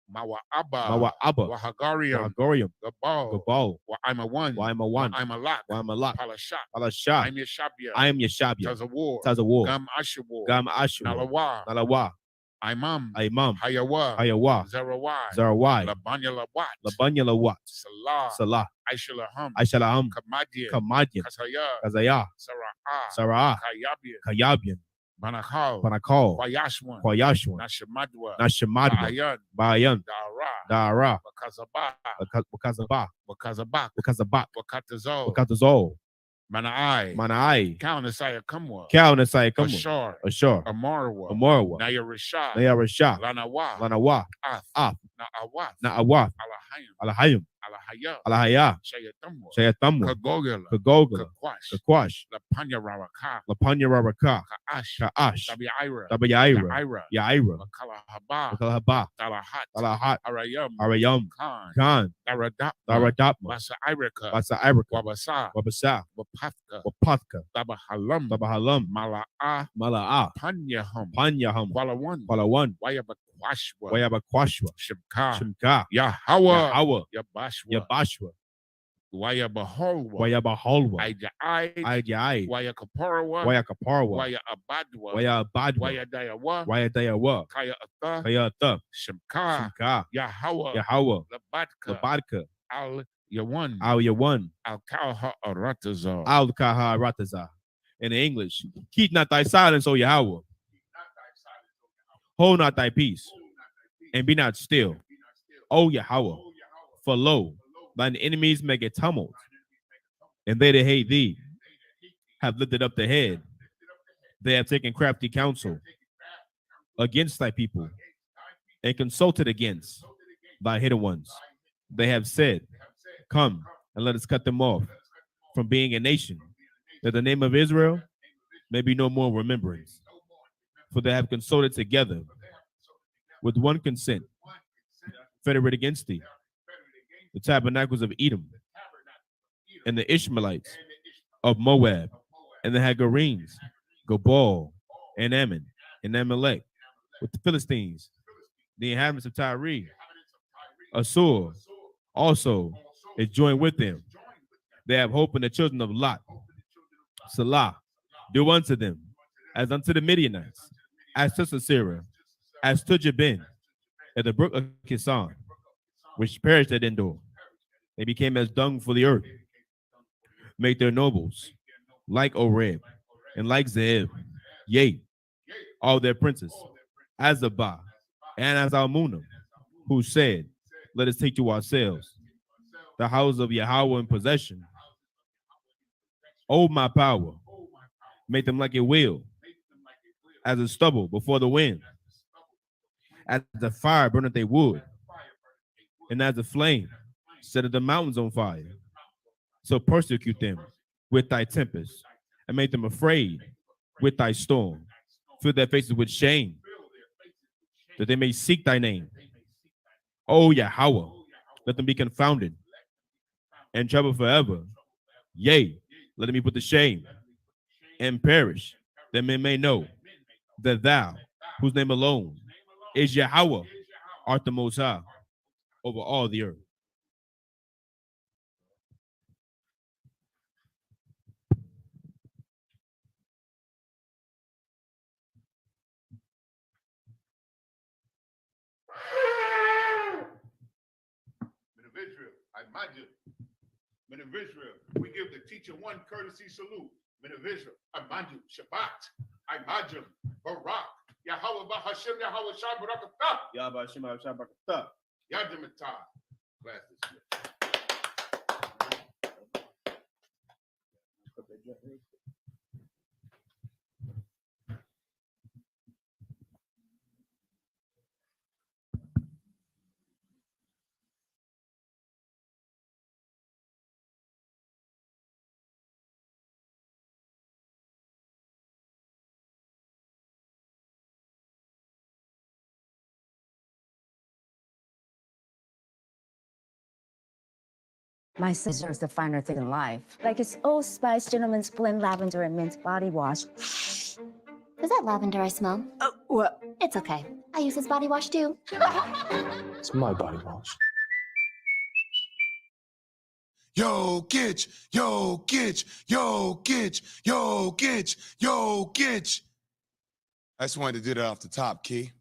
Mawa'aba. Mawa'aba. Wahagariam. Wahagorium. Gabal. Gabal. Wa'aimawan. Wa'aimawan. Wa'aimalak. Wa'aimalak. Palashat. Palashat. I'm Yeshabia. I am Yeshabia. Tazawar. Tazawar. Gam Ashawar. Gam Ashur. Nalawa. Nalawa. Imam. Imam. Hayawa. Hayawa. Zerawai. Zarawai. Labanya Lawat. Labanya Lawat. Salah. Salah. Aishalaham. Aishalaham. Kamadian. Kamadian. Kasaya. Kazaya. Sara'ah. Sara'ah. Kayabian. Kayabian. Banakal. Banakal. Wayashwan. Kwayashwan. Nashamadwa. Nashamadwa. Ba'ayan. Bayan. Dara. Dara. Wakazabah. Wakazabah. Wakazabak. Wakazabak. Wakatazol. Wakatazol. Mana'ai. Mana'ai. Kaunasaya Kamwa. Kaunasai Kamwa. Ashar. Ashar. Amarwa. Amarwa. Nayarishah. Nayarashah. Lanawa. Lanawa. Ath. Ath. Na'awaf. Na'awath. Alahayim. Alahayim. Alahaya, Alahaya, Shayatamwa, Shayatamwa, Kagogala, Kagogala, Kakwash, Kakwash, La Panya Rawaka, Lapanya Rabaka, Kaash, Kaash, Tabiira, Tabayaira, Yaira, Yaira, Makalahaba, Makalahaba, Talahat, Talahat, Arayam, Arayam, Khan, Khan, Daradapma, Daradapma, Basa Irika, Basa Irika, Wabasa, Wabasa, Wapathka, Wapathka, Tabahalam, Tabahalam, Mala'a, Mala'a, Panyahum, Panyaham, Kualawan, Kualawan, Wayabakwashwa, Wayabakwashwa, Shimka, Shimka, Yahawa, Yahawa, Yabashwa, Yabashwa, Wayabaholwa, Wayabaholwa, Aijai, Aijai, Wayakaparwa, Wayakaparwa, Wayabadwa, Wayabadwa, Wayadayawa, Wayadayawa, Kaya Atha, Kayatha, Shimka, Shimka, Yahawa, Yahawa, Labatka, Labadka, Al Yawan, Al Yawan, Al Kalha Aratazar, Al Kaha Rataza. In English, keep not thy silence, O Yahweh. Hold not thy peace, and be not still, O Yahweh. For lo, thine enemies make a tumult, and they that hate thee have lifted up the head. They have taken crafty counsel against thy people, and consulted against thy hidden ones. They have said, come, and let us cut them off from being a nation, that the name of Israel may be no more remembrance. For they have consulted together with one consent, federate against thee, the tabernacles of Edom, and the Ishmaelites of Moab, and the Hagarenes, Gobal, and Ammon, and Amalek, with the Philistines, the inhabitants of Tyre. Assur also is joined with them. They have hope in the children of Lot. Salah, do unto them as unto the Midianites, as to Sisera, as to Jabin, at the brook of Kison, which perished at Endor. They became as dung for the earth. Make their nobles like Oreb and like Zeb, yea, all their princes, as Abba and as Almunam, who said, let us take to ourselves the house of Yahweh in possession. Oh, my power, make them like a wheel, as a stubble before the wind, as the fire burneth a wood, and as a flame setteth the mountains on fire. So persecute them with thy tempest, and make them afraid with thy storm. Fill their faces with shame, that they may seek thy name. O Yahweh, let them be confounded and troubled forever. Yea, let them be put to shame and perish, that men may know that thou, whose name alone is Yahweh, art the Most High over all the earth. Men of Israel, I imagine. Men of Israel, we give the teacher one courtesy salute. Men of Israel, I imagine. Shabbat, I imagine. Barak, Yahweh Bahashem, Yahweh Shah Barakatah. Yahweh Hashem, Yahweh Shah Barakatah. Yadamatah. Class dismissed. My sister is the finer thing in life. Like it's Old Spice Gentleman's Blend Lavender and Mint Body Wash. Is that lavender I smell? Oh, what? It's okay. I use this body wash too. It's my body wash. Yo, Gitch, yo, Gitch, yo, Gitch, yo, Gitch, yo, Gitch. I just wanted to do that off the top, Key.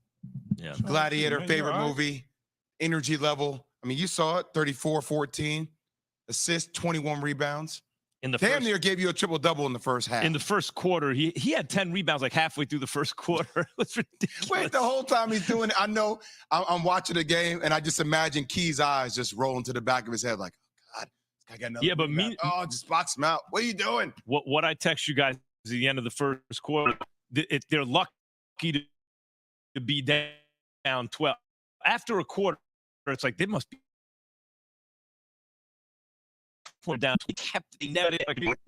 Yeah. Gladiator, Man, favorite you're all right. movie, energy level. I mean, you saw it, 34-14, assist, 21 rebounds. In the Damn first, near gave you a triple-double in the first half. in the first quarter, he had 10 rebounds like halfway through the first quarter. It was ridiculous. Wait, the whole time he's doing it, I know I'm watching the game, and I just imagine Key's eyes just rolling to the back of his head like, oh, God, this guy got another Yeah, but rebound. Oh, just box him out. What are you doing? What I text you guys at the end of the first quarter, they're lucky to be down 12. After a quarter, it's like they must be point down. He never did.